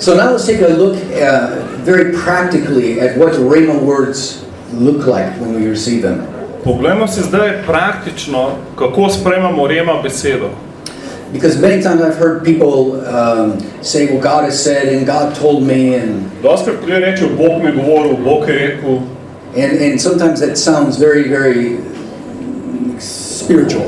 So now let's take a look very practically at what Rhema words look like when we receive them. Poglejmo si zdaj praktično, kako sprejmemo rema besedo. Because many times I've heard people say, well, God has said, and God told me, and Doskrat ljudje rečejo, Bog mi je govoril, Bog je rekel. And sometimes that sounds very, very spiritual.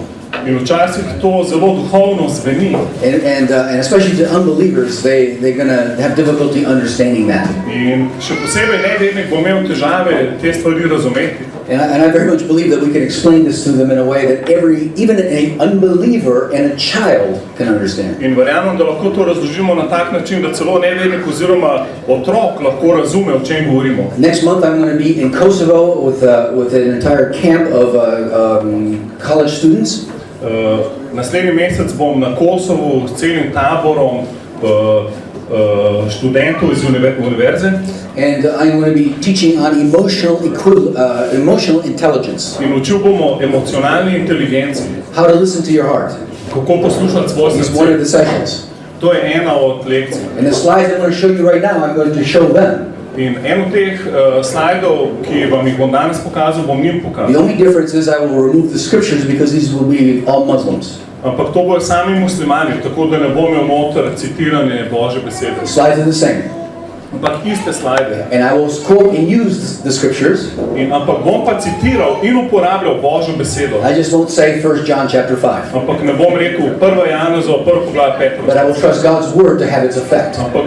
In včasih to zelo duhovno zveni. And especially to unbelievers, they're going to have difficulty understanding that. In še posebej nevernik bo imel težave te stvari razumeti. And I very much believe that we can explain this to them in a way that even an unbeliever and a child can understand. In verjamem, da lahko to razložimo na tak način, da celo nevernik oziroma otrok lahko razume, o čem govorimo. Next month I'm going to be in Kosovo with an entire camp of college students. Naslednji mesec bom na Kosovu s celim taborom študentov iz univerze. And I'm going to be teaching on emotional intelligence. In učil bomo emocionalni inteligenci. How to listen to your heart. Kako poslušati svoje srce. It's one of the sessions. To je ena od lekcij. And the slides I'm going to show you right now, I'm going to show them. In en od teh slajdov, ki vam jih bom danes pokazal, bom njim pokazal. The only difference is I will remove the scriptures because these will be all Muslims. Ampak to bojo sami muslimani, tako da ne bom imel noter citiranje Božje besede. The slides are the same. Ampak iste slajde. And I will quote and use the scriptures. Ampak bom pa citiral in uporabljal Božjo besedo. I just won't say 1 John chapter 5. Ampak ne bom rekel 1. Janezova 1. poglavje 5. But I will trust God's word to have its effect. Ampak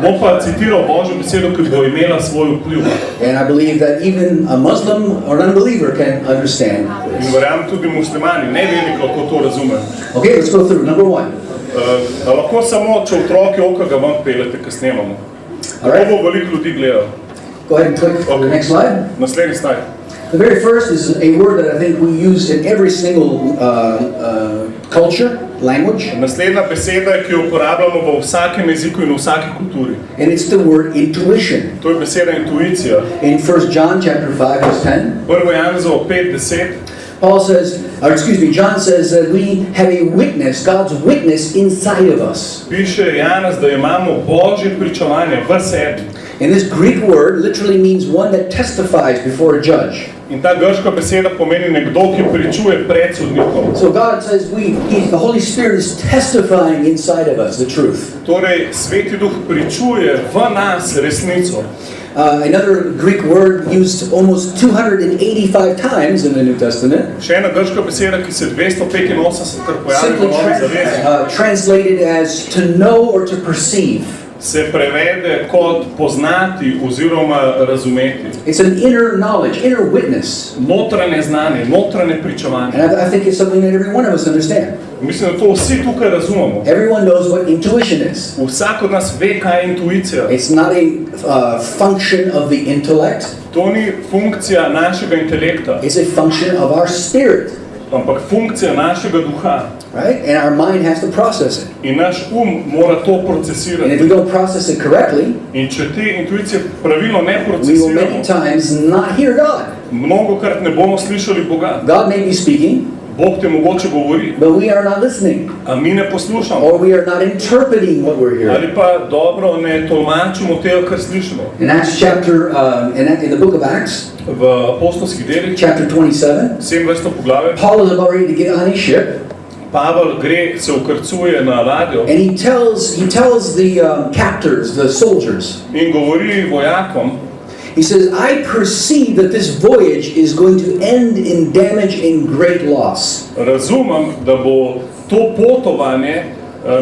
bom pa citiral Božjo besedo, ki bo imela svoj vpliv. And I believe that even a Muslim or an unbeliever can understand In this. verjamem tudi muslimani, nevernik lahko to razume. Okay, let's go through. Number 1. Lahko samo, če otroke oka vam pelete, ko snemamo. Tako bo veliko ljudi gledal. Go ahead and click on the next slide. Naslednji slajd. The very first is a word that I think we use in every single culture, language. Naslednja beseda, ki jo uporabljamo v vsakem jeziku in v vsaki kulturi. And it's the word intuition. To je beseda intuicija. In 1 John chapter 5 verse 10. 1. Janezova 5:10. John says that we have a witness, God's witness inside of us. Piše Janez, da imamo Božje pričevanje v sebi. And this Greek word literally means one that testifies before a judge. In ta grška beseda pomeni nekdo, ki pričuje pred sodnikom. So God says the Holy Spirit is testifying inside of us the truth. Torej, Sveti Duh pričuje v nas resnico. Another Greek word used almost 285 times in the New Testament. Še ena grška beseda, ki se 285 pojavi v Novi zavezi. Translated as to know or to perceive. Se prevede kot poznati oziroma razumeti. It's an inner knowledge, inner witness. Notranje znanje, notranje pričevanje. And I think it's something that every one of us understand. Mislim, da to vsi tukaj razumemo. Everyone knows what intuition is. Vsak od nas ve, kaj je intuicija. It's not a function of the intellect. To ni funkcija našega intelekta. It's a function of our spirit. Ampak funkcija našega duha. Right? And our mind has to process it. In naš mora to procesirati. And if we don't process it correctly, in če te intuicije pravilno ne we will procesiramo, many times not hear God. mnogokrat ne bomo slišali Boga. God may be speaking, Bog te mogoče govori, but we are not listening. a mi ne poslušamo. Or we are not interpreting what we're hearing. Ali pa dobro ne tolmačimo tega, kar slišimo. In Acts chapter, in the book of Acts, V apostolskih delih, chapter 27, 27. poglavje, Paul is about ready to get on his ship, Pavel se ukrcuje na ladjo and he tells the captors, the soldiers, in govori vojakom, he says, I perceive that this voyage is going to end in damage and great loss. razumem, da bo to potovanje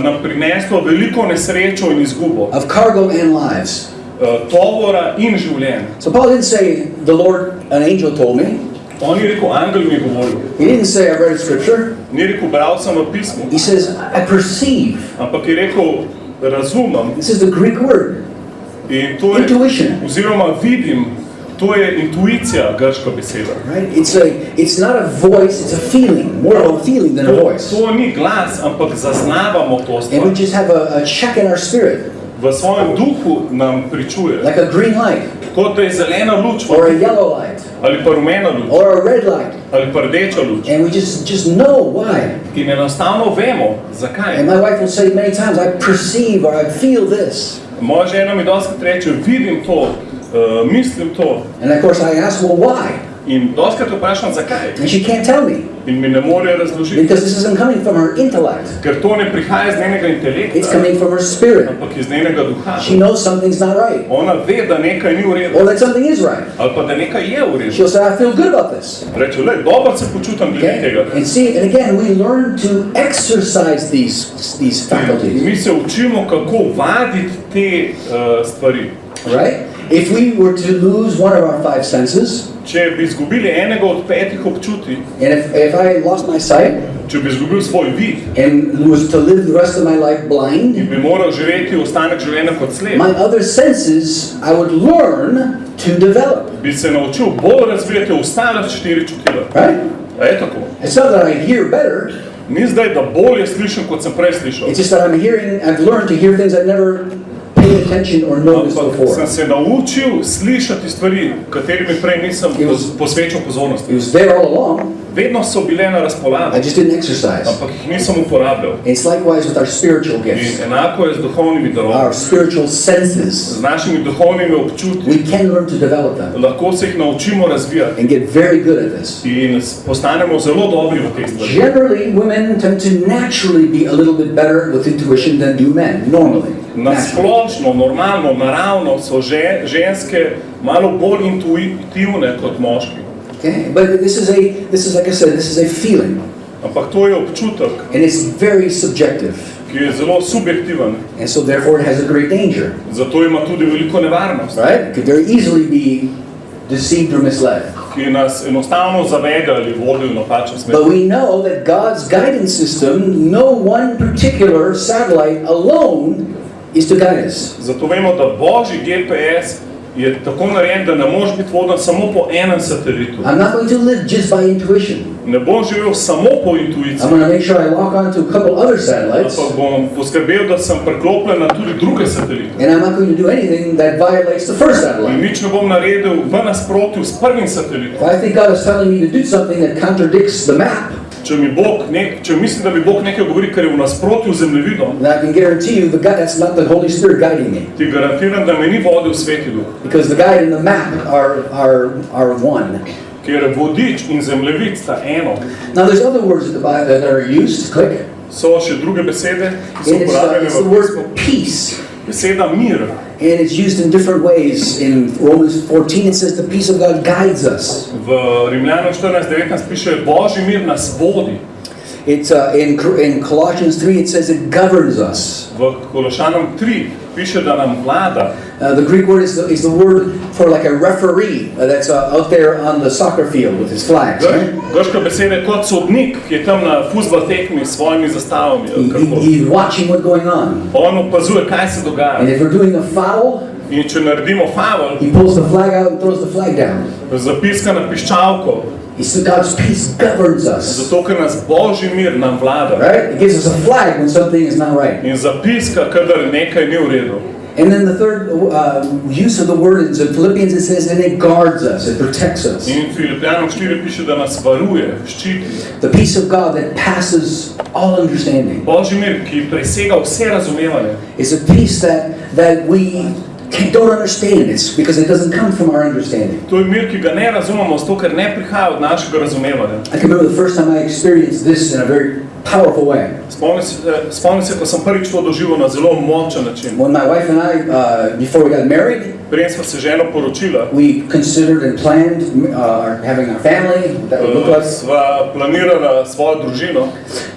nam prineslo veliko nesrečo in izgubo. Of cargo and lives. Tovora in življenje. So Paul didn't say, the Lord, an angel told me. On ni rekel, angel mi je govoril. He didn't say, I read scripture. Ni rekel, bral sem v pismu. He says, I perceive. Ampak je rekel, razumem. This is the Greek word. In to je, Intuition. oziroma vidim, to je intuicija, grška beseda. Right? It's not a voice, it's a feeling. More of a feeling than a voice. To ni glas, ampak zaznavamo to And we stvar. just have a check in our spirit. V svojem duhu nam pričuje. Like a green light. Kot da je zelena luč, Or a yellow light. ali pa rumena luč, Or a red light. ali pa rdeča luč. And we just know why. In enostavno vemo, zakaj. And my wife will say many times, I perceive or I feel this. Moja žena mi dostikrat reče, vidim to, mislim to. And of course I ask, well, why? In dostikrat vprašam, zakaj? And she can't tell me. In mi ne more razložiti. Because this isn't coming from her intellect. Ker to ne prihaja iz njenega intelekta. It's coming from her spirit. Ampak iz njenega duha. She knows something's not right. Ona ve, da nekaj ni v redu. Or that something is right. Ali pa da nekaj je v redu. She'll say, I feel good about this. Reče, dobro se počutam glede tega. And see, and again, we learn to exercise these faculties. Mi se učimo, kako vaditi te stvari. Right? If we were to lose one of our five senses, če bi izgubili enega od 5 občutij, and if I lost my sight, če bi izgubil svoj vid, and was to live the rest of my life blind, in bi moral živeti ostanek življenja kot slep, my other senses I would learn to develop. bi se naučil bolj razvijati ostale 4 čutila. Right? A je tako? It's not that I hear better. Ni zdaj, da bolje slišim, kot sem prej slišal. It's just that I've learned to hear things I've never paid attention or noticed before. Sem se naučil slišati stvari, katerimi prej nisem posvečal pozornosti. It was there all along. Vedno so bile na razpolago. I just didn't exercise. Ampak jih nisem uporabljal. It's likewise with our spiritual gifts. In enako je z duhovnimi darovi. Our spiritual senses. Z našimi duhovnimi občutki. We can learn to develop them. Lahko se jih naučimo razvijati. And get very good at this. In postanemo zelo dobri v teh stvareh. Generally, women tend to naturally be a little bit better with intuition than do men, normally. Nasplošno, normalno, naravno so ženske malo bolj intuitivne kot moški. Okay, but this is like I said, this is a feeling. Ampak to je občutek. And it's very subjective. Ki je zelo subjektiven. And so therefore it has a great danger. Zato ima tudi veliko nevarnost. Right? It could very easily be deceived or misled. Ki nas enostavno zavede ali vodi v napačno smer. But we know that God's guidance system, no one particular satellite alone is to guide us. Zato vemo, da Božji GPS je tako narejen, da ne moreš biti voden samo po enem satelitu. I'm not going to live just by intuition. Ne bom živel samo po intuiciji. I'm going to make sure I lock on to a couple other satellites. Ampak bom poskrbel, da sem preklopljen na tudi druge satelite. And I'm not going to do anything that violates the first In satellite. nič ne bom naredil v nasprotju s prvim satelitom. If I think God is telling me to do something that contradicts the map, Če mislim, da mi Bog nekaj govori, kar je v nasprotju z zemljevidom, then I can guarantee you that's not the Holy Spirit guiding me. ti garantiram, da me ni vodil Sveti Duh. Because the guide and the map are one. Ker vodič in zemljevid sta eno. Now there's other words in the Bible that are used. Click. So še druge besede, ki so And uporabljene it's the v word pismu. peace. Beseda mir. And it's used in different ways. In Romans 14 it says the peace of God guides us. V Rimljanom 14:19 piše, Božji mir nas vodi. It's in Colossians 3 it says it governs us. V Kološanom 3 piše, da nam vlada. The Greek word is the word for like a referee that's out there on the soccer field with his flags. Right? Grška beseda je kot sodnik, ki je tam na fuzbal tekmi s svojimi zastavami. He's watching what's going on. On opazuje, kaj se dogaja. And if we're doing a foul, In če naredimo faul, he pulls the flag out and throws the flag down. zapiska na piščalko. God's peace governs us. Zato, ker nas Božji mir nam vlada. Right? It gives us a flag when something is not right. In zapiska, kadar nekaj ni v redu. And then the third use of the word is in Philippians it says, and it guards us, it protects us. In Filipljanom 4 piše, da nas varuje, ščiti. The peace of God that passes all understanding. Božji mir, ki presega vse razumevanje. It's a peace that we don't understand. It's because it doesn't come from our understanding. To je mir, ki ga ne razumemo, zato ker ne prihaja od našega razumevanja. I can remember the first time I experienced this in a very powerful way. Spomnim se, ko sem prvič to doživel na zelo močen način. When my wife and I, before we got married, Preden smo se ženo poročila, we considered and planned having our family. That would look like. Sva planirala svojo družino.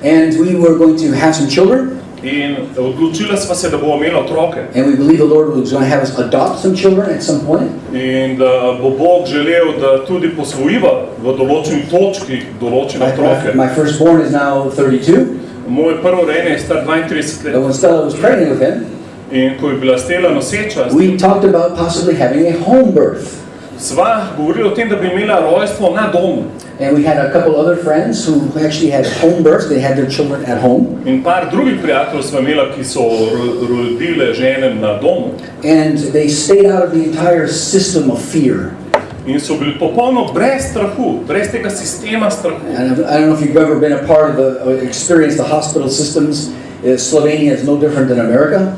And we were going to have some children. In odločila sva se, da bomo imeli otroke. And we believe the Lord was going to have us adopt some children at some point. In da bo Bog želel, da tudi posvojiva v določeni točki določene otroke. My firstborn is now 32. Moj prvorejeni je star 32 And let. when Stella was pregnant with him, In ko je bila Stella noseča, we talked about possibly having a home birth. sva govorili o tem, da bi imela rojstvo na domu. And we had a couple other friends who actually had home births. They had their children at home. In par drugih prijateljev sva imela, ki so rodile žene na domu. And they stayed out of the entire system of fear. In so bili popolno brez strahu, brez tega sistema strahu. And I don't know if you've ever been a part of experienced the hospital systems. Slovenia is no different than America.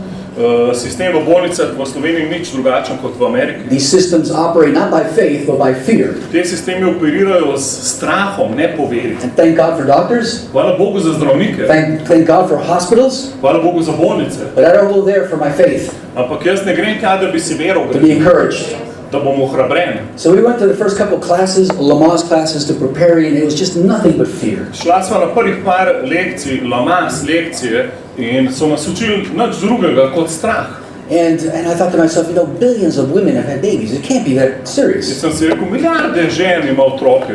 sistem v bolnicah v Sloveniji nič drugačen kot v Ameriki. These systems operate not by faith, but by fear. Te sistemi operirajo s strahom, ne po veri. And thank God for doctors. Hvala Bogu za zdravnike. Thank God for hospitals. Hvala Bogu za bolnice. But I don't go there for my faith. Ampak jaz ne grem tja, da bi si vero To be encouraged. da bomo ohrabreni. So we went to the first couple classes, Lamaze classes, to prepare, and it was just nothing but fear. Šla sva na prvih par lekcij, Lamaze lekcije, in so nas učili nič drugega kot strah. And I thought to myself, billions of women have had babies. It can't be that serious. In sem si rekel, milijarde žen ima otroke.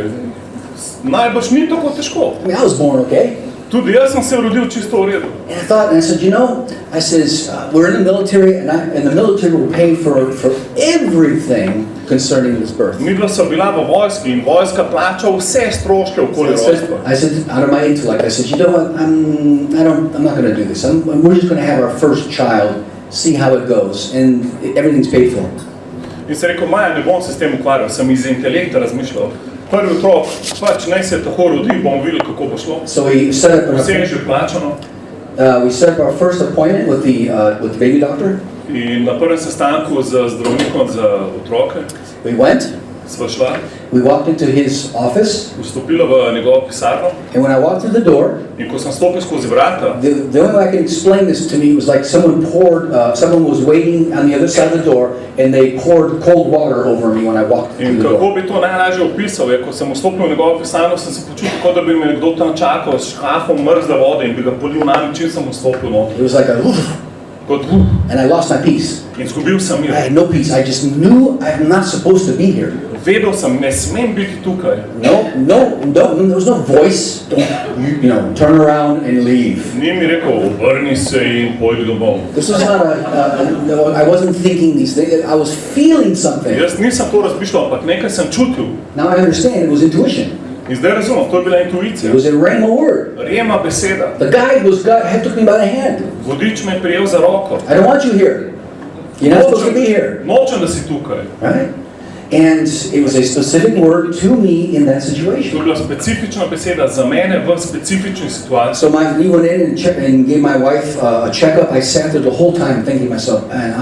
Najbrž ni tako težko. I mean, I was born okay. Tudi jaz sem se rodil čisto v redu. And I said, we're in the military, and the military will pay for everything concerning this birth. Midva sva bila v vojski in vojska plača vse stroške okoli rojstva. I said, out of my intellect, I said, what? I'm not going to do this. We're just going to have our first child, see how it goes, and everything's paid for. In se rekel, Maja, ne bom se s tem ukvarjal, sem iz intelekta razmišljal. Prvi otrok, naj se tako rodi, bomo videli, kako bo šlo. So we set up Vse je že plačano. We set up our first appointment with the baby doctor. In na prvem sestanku z zdravnikom za otroke We went. sva šla, We walked into his office. vstopila v njegovo pisarno. And when I walked through the door, In ko sem stopil skozi vrata, the only way I can explain this to me was like someone was waiting on the other side of the door, and they poured cold water over me when I walked through in the kako door. bi to najlažje opisal, je, ko sem vstopil v njegovo pisarno, sem se počutil, kot da bi me nekdo tam čakal s škafom mrzle vode in bi ga polil nami, čim sem vstopil noter. It was like Kot and I lost my peace. in zgubil sem mir. I had no peace. I just knew I'm not supposed to be here. Vedel sem, ne smem biti tukaj. There was no voice. Don't, turn around and leave. Ni mi rekel, obrni se in pojdi domov. This was not I wasn't thinking these things. I was feeling something. Jaz nisem to razmišljal, ampak nekaj sem čutil. Now I understand. It was intuition. In zdaj razumem, to je bila intuicija. It was a rhema word. Rema beseda. The guide took me by the hand. Vodič me je prijel za roko. I don't want you here. You're not supposed to be here. Nočem, da si tukaj. Right? And it was a specific word to me in that To je situation. bila specifična beseda za mene v specifični situaciji. So we went in and gave my wife a checkup. I sat there the whole time thinking to myself, man,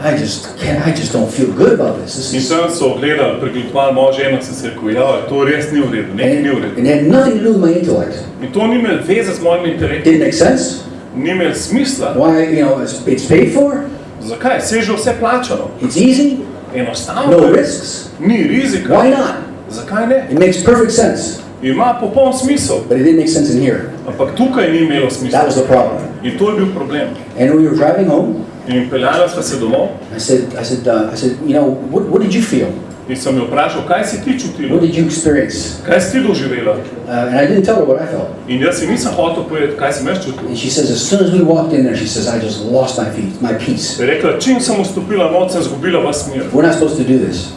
I just don't feel good about this. In sem se ogledal, pregledoval mojo ženo, sem se rekel, to res ni v redu, nekaj ni v redu. And it had nothing to do with my intellect. In to ni imel veze z mojim It intelektom. didn't make sense. Ni imel smisla. Why, it's paid for. Zakaj? Se je že vse plačano. It's easy. Enostavno. No risks. Ni rizika. Why not? Zakaj ne? It makes perfect sense. Ima popoln smisel. But it didn't make sense in here. Ampak tukaj ni imelo That smisla. was the problem. In to je bil problem. And when we were driving home, In peljala sta se domov I said, what did you feel? in sem jo vprašal, kaj si ti čutila? What did you experience? Kaj si ti doživela? And I didn't tell her what I felt. In jaz si nisem hotel povedati, kaj sem jaz čutil. And she says, as soon as we walked in there, she says, I just lost my peace. Je rekla, čim sem vstopila noč, sem zgubila vas mir. We're not supposed to do this.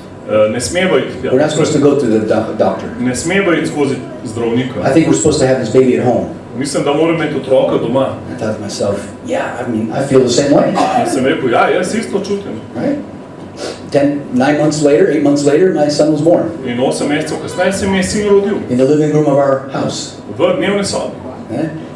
Ne smeva iti tja. We're not supposed to go to the doctor. Ne smeva iti skozi zdravnika. I think we're supposed to have this baby at home. Mislim, da moram imeti otroka doma. I thought to myself, I feel the same way. In sem rekel, jaz isto čutim. Right? 8 months later, my son was born In 8 mesecev kasneje se mi je sin rodil. in the living room of our house. V dnevni sobi.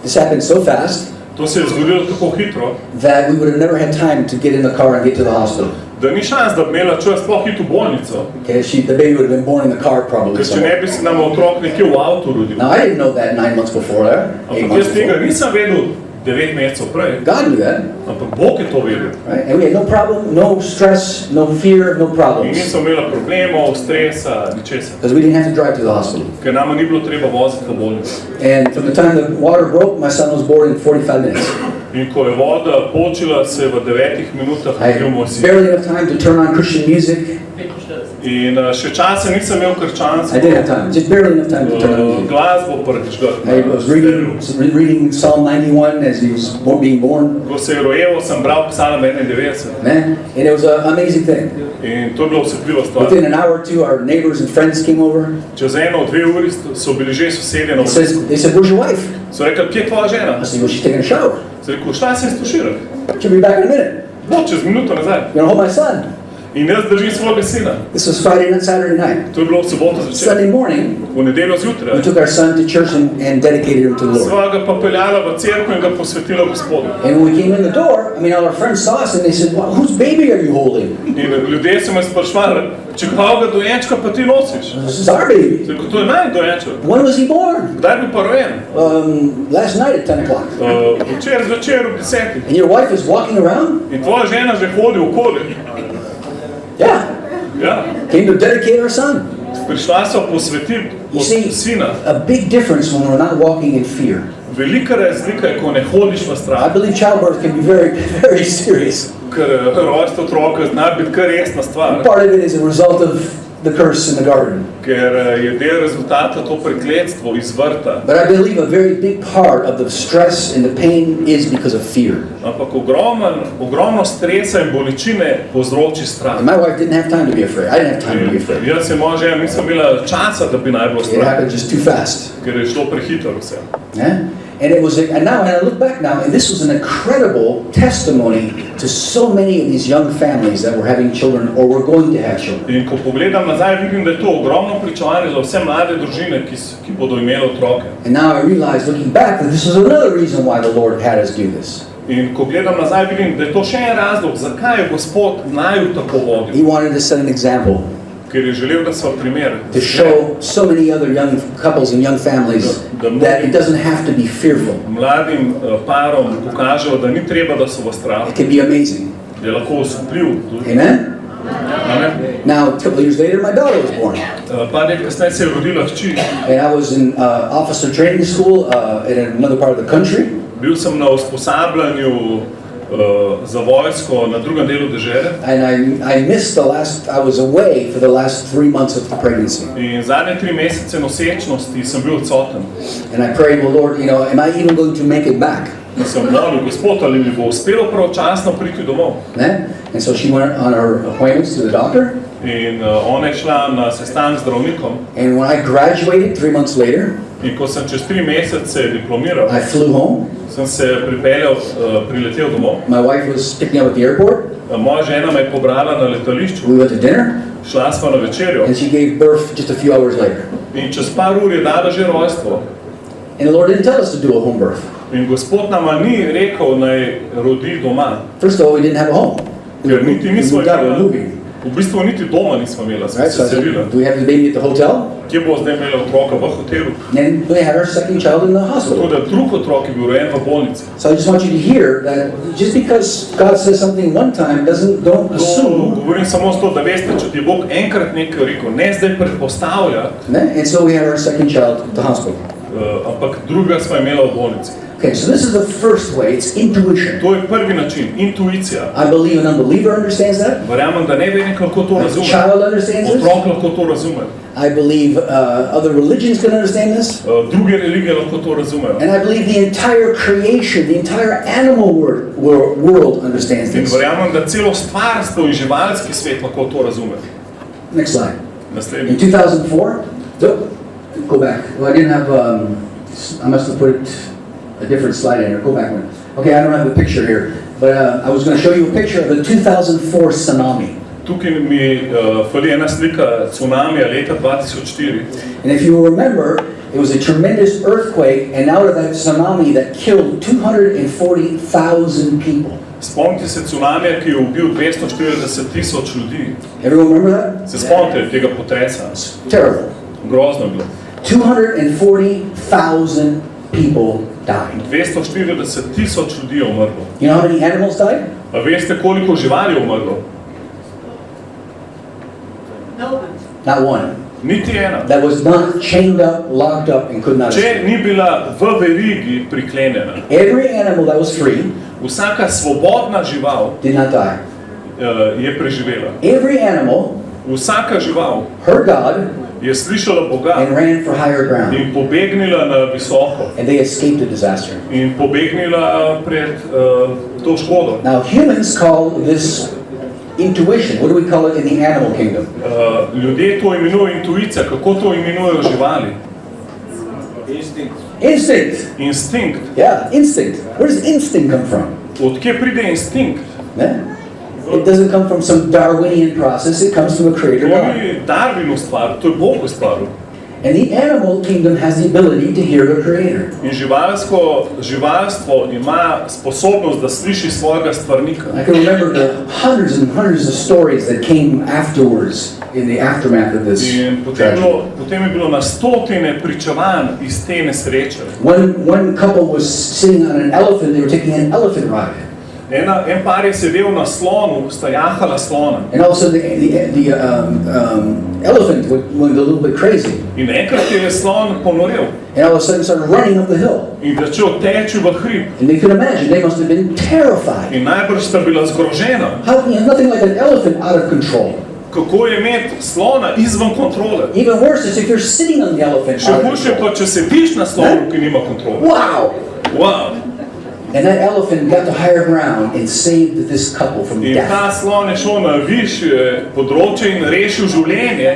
This happened so fast To se je zgodilo tako hitro, that we would have never had time to get in the car and get to the hospital. da ni šans, da bi imela čas sploh iti v bolnico. Okay, the baby would have been born in the car probably Ker če somewhere. ne bi se nam otrok nekje v avtu rodil. Now, I didn't know that 9 months before there, 8 Ampak months jaz tega before. nisem vedel 9 mesecev prej. God knew that, Ampak Bog je to vedel. right? And we had no problem, no stress, no fear, no In problems. nisem imela problemov, stresa, ničesar. Because we didn't have to drive to the hospital. Ker nama ni bilo treba voziti v bolnico. And from the time the water broke, my son was born in 45 minutes. In ko je voda počila, se je v 9 minutah I rodil moj had sin. barely enough time to turn on Christian music. In še časa nisem imel krščanstva. I did have time, just barely enough time to turn on music. Glasbo prvičkrat. I was reading Psalm 91 as he was being born. Ko se je rojel, sem bral Psalm 91. Man, and it was an amazing thing. In to je bilo osupljivo stvar. Within an hour or two, our neighbors and friends came over. Čez 1-2 uri so bili že sosedje na They said, where's your wife? So rekli, kje je tvoja žena? I said, well, she's taking a shower. So rekel, šta se je stuširati? She'll be back in a minute. Bo, čez minuto nazaj. You're going to hold my son. In jaz držim svojega sina. This was Friday and Saturday night. To je bilo v soboto zvečer. Sunday morning, V nedeljo zjutraj. we took our son to church and dedicated him to the Lord. Sva ga pa peljala v cerkev in ga posvetila Gospodu. And when we came in the door, all our friends saw us and they said, well, whose baby are you holding? In ljudje so me sprašvali, čigavega dojenčka pa ti nosiš? This is our baby. Sem rekel, to je moj dojenček. When was he born? Kdaj bi pa rojen? Last night at 10 o'clock. Včeraj zvečer ob 10. And your wife is walking around? In tvoja žena že hodi okoli. Yeah. Ja. Came to dedicate our son. Prišla so posvetiti You see, sina. a big difference when we're not walking in fear. Velika razlika je, ko ne hodiš v I strah. believe childbirth can be very, very serious. Ker rojstvo otroka zna biti kar resna stvar. Part of it is a result of the curse in the garden. Ker je del rezultata to prekletstvo iz vrta. But I believe a very big part of the stress and the pain is because of fear. Ampak ogromno stresa in bolečine povzroči strah. And my wife didn't have time to be afraid. I didn't have time to be afraid. Jaz in moja žena nisem imela časa, da bi naj bilo It strah, happened just too fast. ker je šlo prehitro vse. Yeah? And now when I look back now, and this was an incredible testimony to so many of these young families that were having children or were going to have children. In ko pogledam nazaj, vidim, da je to ogromno pričevanje za vse mlade družine, ki bodo imeli otroke. And now I realize, looking back, that this was another reason why the Lord had us do this. In ko gledam nazaj, vidim, da je to še en razlog, zakaj je Gospod naju tako vodil. He wanted to set an example Ker je želel, da so primer. to show so many other young couples and young families that it doesn't have to be fearful. Mladim parom pokažejo, da ni treba, da so v strahu. It can be amazing. Da je lahko osupljiv. Amen? Amen. Now, a couple of years later, my daughter was born. Par let kasneje se je rodila hči. And I was in officer training school in another part of the country. Bil sem na usposabljanju za vojsko na drugem delu dežele. And I was away for the last 3 months of the pregnancy. In zadnje 3 mesece nosečnosti sem bil odsoten. And I prayed, well, Lord, am I even going to make it back? In sem molil, Gospod, ali mi bo uspelo pravočasno priti domov. And so she went on her appointments to the doctor. In ona je šla na sestanek z zdravnikom. And when I graduated 3 months later, In ko sem čez 3 mesece diplomiral, I flew home. sem se priletel domov. My wife was picking me up at the airport. Moja žena me je pobrala na letališču. We went to dinner. Šla sva na večerjo. And she gave birth just a few hours later. In čez par ur je dala že rojstvo. And the Lord didn't tell us to do a home birth. In Gospod nama ni rekel, naj rodi doma. First of all, we didn't have a home. Ker niti nismo We're moving. v bistvu niti doma nismo imela, smo Right? So se I said, selila. do we have the baby at the hotel? Kje bo zdaj imela otroka? V hotelu. And we had our second child in the Tako hospital. da drug otrok je bil rojen v bolnici. So I just want you to hear that just because God says something one time, don't assume. Govorim samo s to, da veste, če ti je Bog enkrat nekaj rekel, ne zdaj predpostavlja, And so we had our second child at the hospital. ampak druga sva imela v bolnici. Okay, so this is the first way. It's intuition. To je prvi način, intuicija. I believe an unbeliever understands that. Verjamem, da nevernik lahko to A razume. child understands this. Otrok lahko to razume. I believe other religions can understand this. Druge religije lahko to razumejo. And I believe the entire creation, the entire animal world understands In this. verjamem, da celo stvarstvo in živalski svet lahko to razume. Next slide. Naslednji. In 2004, go back. Well, I didn't have, I must have put a different slide in here. Go back one. Okay, I don't have the picture here, but I was going to show you a picture of the 2004 tsunami. Tukaj mi fali ena slika tsunamija leta 2004. And if you remember, it was a tremendous earthquake, and out of that tsunami that killed 240,000 people. Spomnite se tsunamija, ki je ubil 240,000 ljudi. Everyone remember that? Se spomnite tega potresa? Terrible. Grozno je bilo. 240,000 people died. 240,000 ljudi je umrlo. You know how many animals died? A veste, koliko živali je umrlo? Not one. Niti ena. That was not chained up, locked up, and could not Če escape. ni bila v verigi priklenjena, Every animal that was free vsaka svobodna žival did not die. je preživela. Every animal Vsaka žival heard God je slišala Boga and ran for higher ground. in pobegnila na visoko And they escaped the disaster. in pobegnila pred to škodo. Now humans call this intuition. What do we call it in the animal kingdom? Ljudje to imenujejo intuicija. Kako to imenujejo živali? Instinct. Instinkt. Yeah, instinct. Where does instinct come from? Od kje pride instinkt? Ne? It doesn't come from some Darwinian process, it comes from a creator To God. ni Darwinov stvar, to je Bog ustvaril. And the animal kingdom has the ability to hear the creator. In živalstvo ima sposobnost, da sliši svojega stvarnika. I can remember the hundreds and hundreds of stories that came afterwards in the aftermath of this In potem je bilo na stotine pričevanj iz te nesreče. One couple was sitting on an elephant, they were taking an elephant ride. En par je sedel na slonu, sta jahala slona. And also the elephant went a little bit crazy. In enkrat je slon ponorel And all of a sudden started running up the hill. in začel teči v hrib. And they could imagine, they must have been terrified. In najbrž sta bila zgrožena. How, nothing like an elephant out of control. Kako je imeti slona izven kontrole. Even worse is if you're sitting on the elephant Še out of hujše control. pa, če sediš na slonu, ki nima kontrole. Wow! Wow. And that elephant got to higher ground and saved this couple from In death. ta slon je šel na višje področje in rešil življenje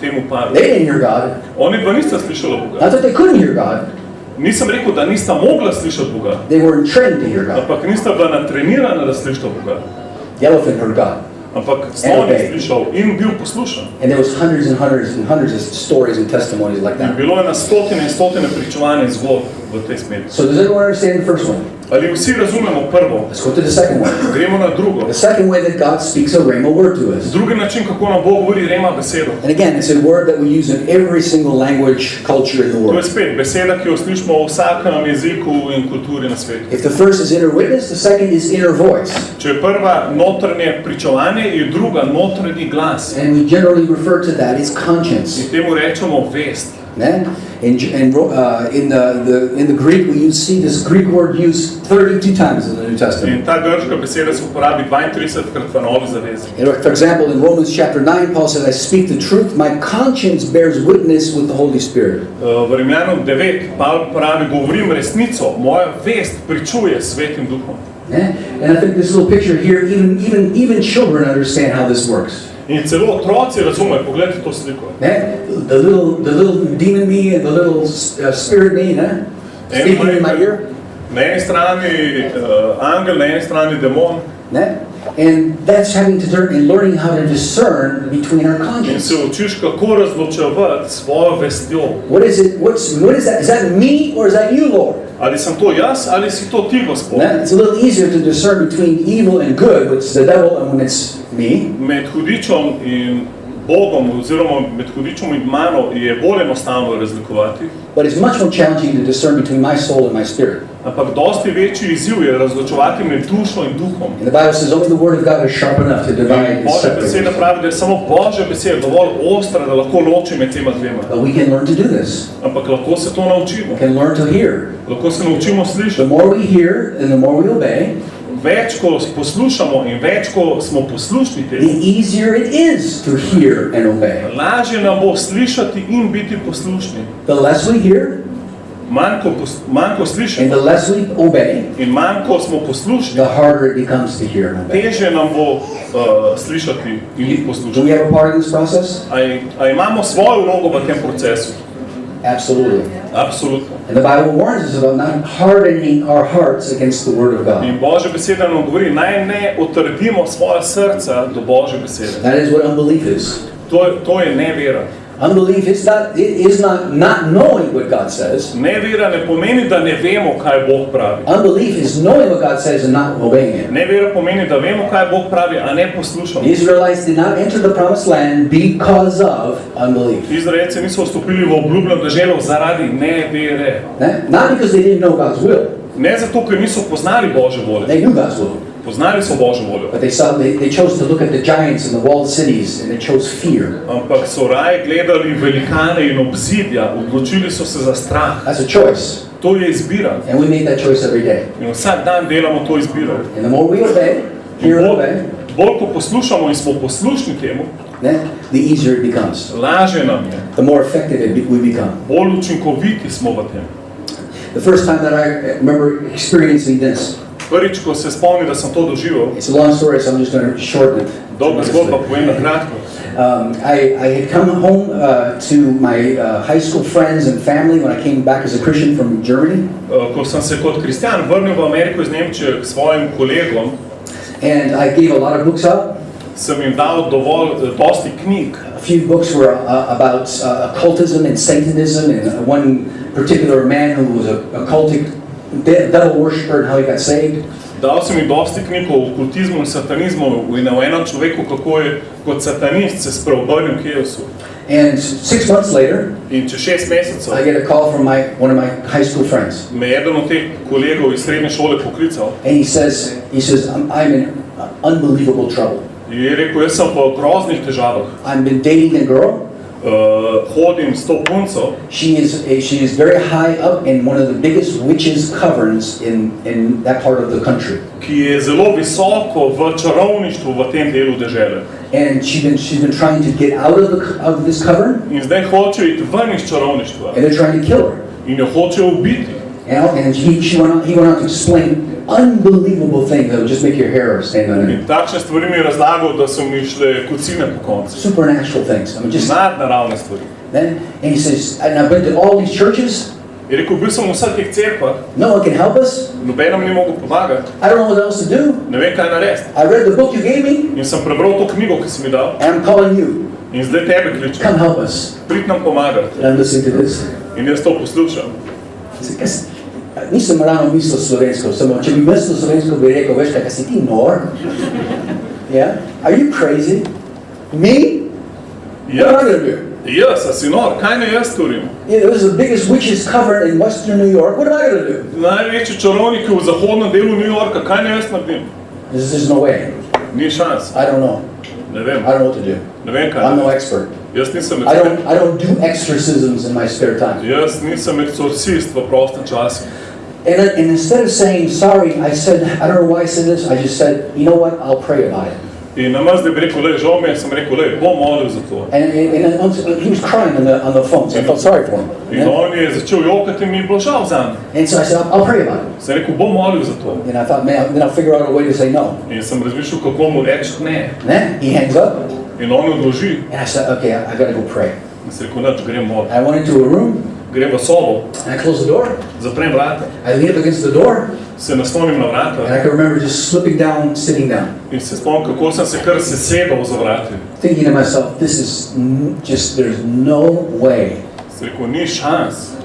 temu paru. They didn't hear God. Oni pa nista slišala Boga. Not that they couldn't hear God. Nisem rekel, da nista mogla slišati Boga, They weren't trained to hear God. ampak nista bila natrenirana, da slišata Boga. The elephant heard God. Ampak slon je slišal in bil poslušan. And there was hundreds and hundreds and hundreds of stories and testimonies like In that. bilo je na stotine in stotine pričevanj in zgodb v tej smeri. So does everyone understand the first one? Ali vsi razumemo prvo? Let's go to the second one. Gremo na drugo. The second way that God speaks a rhema word to us. Drugi način, kako nam Bog govori, rema besedo. And again, it's a word that we use in every single language, culture in the To je world. spet beseda, ki jo slišimo v vsakem jeziku in kulturi na svetu. If the first is inner witness, the second is inner voice. Če je prva notranje pričevanje, je druga notranji glas. And we generally refer to that as conscience. In temu rečemo vest. In the Greek, we see this Greek word used 32 times in the New In Testament. ta grška beseda se uporabi 32krat v Novi zavezi. For example, in Romans chapter 9, Paul says, I speak the truth, my conscience bears witness with the Holy Spirit. V Rimljanom 9 Pavel pravi, govorim resnico, moja vest pričuje svetim duhom. And I think this little picture here, even children understand how this works. In celo otroci razumejo, pogledajte to sliko. The little demon me and the little spirit me, speaking in my ear. Na eni strani angel, na eni strani demon. And that's having to learn and learning how to discern between our In conscience. se učiš, kako razločevati svojo vestjo. What is it? What is that? Is that me or is that you, Lord? Ali sem to jaz, ali si to ti, Gospod? It's a little easier to discern between evil and good, which is the devil, and when it's me. Med hudičem in Bogom, oziroma med hudičem in mano je bolj enostavno razlikovati. But it's much more challenging to discern between my soul and my spirit. Ampak dosti večji izziv je razločevati med dušo in duhom. And the Bible says only the word of God is sharp enough to divide and Božja beseda separate. pravi, da je samo Božja beseda dovolj ostra, da lahko loči med tema dvema. But we can learn to do this. Ampak lahko se to naučimo. We can learn to hear. Lahko se naučimo The slišati. more we hear and the more we obey, Več, ko poslušamo in več, ko smo poslušni the temu, easier it is to hear and obey. lažje nam bo slišati in biti poslušni. The less we hear Manj ko and the slišimo less we obey, in manj ko smo poslušni, the harder it becomes to hear and obey. težje nam bo slišati in Do we poslušati. have a part in this process? A imamo svojo vlogo v tem procesu? Absolutely. Absolutno. And the Bible warns us about not hardening our hearts against the Word of God. In Božja beseda nam govori, naj ne utrdimo svoja srca do Božje besede. That is what unbelief is. To je nevera. Unbelief is not knowing what God says. Nevera ne pomeni, da ne vemo, kaj Bog pravi. Unbelief is knowing what God says and not obeying it. Nevera pomeni, da vemo, kaj Bog pravi, a ne poslušamo. The Israelites did not enter the promised land because of unbelief. Izraelci niso vstopili v obljubljeno deželo zaradi nevere. Not because they didn't know God's will. Ne zato, ker niso poznali Božje volje. They knew God's will. Poznali so Božjo voljo. But they chose to look at the giants and the walled cities and they chose fear. Ampak so raje gledali velikane in obzidja, odločili so se za strah. That's a choice. To je izbira. And we make that choice every day. In vsak dan delamo to izbiro. And the more we obey, hear and obey, Bolj ko poslušamo in smo poslušni temu, the easier it becomes. lažje nam je. The more effective we become. Bolj učinkoviti smo v tem. The first time that I remember experiencing this, Prvič, ko se spomnim, da sem to doživel, it's a long story, so I'm just going to shorten it. dolga zgodba, povem na kratko. I had come home to my high school friends and family when I came back as a Christian from Germany. Ko sem se kot kristjan vrnil v Ameriko iz Nemčije k svojim kolegom, And I gave a lot of books out. Sem jim dal dosti knjig. A few books were about occultism and Satanism, and one particular man who was a occultic devil worshiper and how he got saved. Dal sem jim dosti knjig o okultizmu in satanizmu in o enem človeku, kako je kot satanist se spreobrnil k Jezusu. And 6 months later, In čez 6 mesecev I get a call from one of my high school friends. me eden od teh kolegov iz srednje šole poklical And he says, I'm in unbelievable trouble. in je rekel, jaz sem v groznih težavah. I've been dating a girl. Hodim s to punco. She is very high up in one of the biggest witches' coverns in that part of the country. Ki je zelo visoko v čarovništvu v tem delu dežele. And she's been trying to get out of this cavern. In zdaj hoče iti ven iz čarovništva. And they're trying to kill her. In jo hoče ubiti. And he went on to explain unbelievable things that would just make your hair stand on In end. takšne stvari mi je razlagal, da so mi šle kocine po koncu. Supernatural things. I mean, just Nadnaravne stvari. then, and he says, and I've been to all these churches. Je rekel, bil sem v vseh teh cerkvah, No one can help us. nobenem ni mogel pomagati, I don't know what else to do. ne vem, kaj narediti. I read the book you gave me, In sem prebral to knjigo, ki si mi dal, and I'm calling you. in zdaj tebe kličem. Come help us. Prid nam pomagati. And I'm listening to this. In jaz to poslušam. Nisem ravno mislil slovensko, samo če bi mislil slovensko, bi rekel, veš kaj si ti nor? Yeah? Are you crazy? Me? What am I going to do? Jaz, a si nor, kaj ne jaz storim? Yeah, it was the biggest witches cover in Western New York. What am I going to do? Največji čarovniki v zahodnem delu New Yorka, kaj ne jaz naredim? There's no way. Ni šans. I don't know. Ne vem. I don't know what to do. Ne vem, kaj I'm no naredim. expert. Jaz nisem I don't do exorcisms in my spare time. Jaz nisem eksorcist v prostem času. And instead of saying sorry, I said, I don't know why I said this, I just said, you know what, I'll pray about it. In namesto da bi rekel, lej, žal mi je, sem rekel, lej, bom molil za to. And he was crying on the phone, so I felt sorry for him. In on je začel jokati in mi je bilo žal zanj. And so I said, I'll pray about it. Sem rekel, bom molil za to. And I thought, man, then I'll figure out a way to say no. In sem razmišljal, kako mu reči ne. Then he hangs up, In on odloži. and I said, okay, I gotta go pray. In sem rekel, nič, grem molit. I went into a room, Grem v sobo, and I closed the door. zaprem vrata, I leaned up against the door, se naslonim na and vrata I can remember just slipping down, sitting down, in se spomnim, kako sem se kar sesedal za vrati. thinking to myself, this is just, there's no way. Sem rekel, ni šans.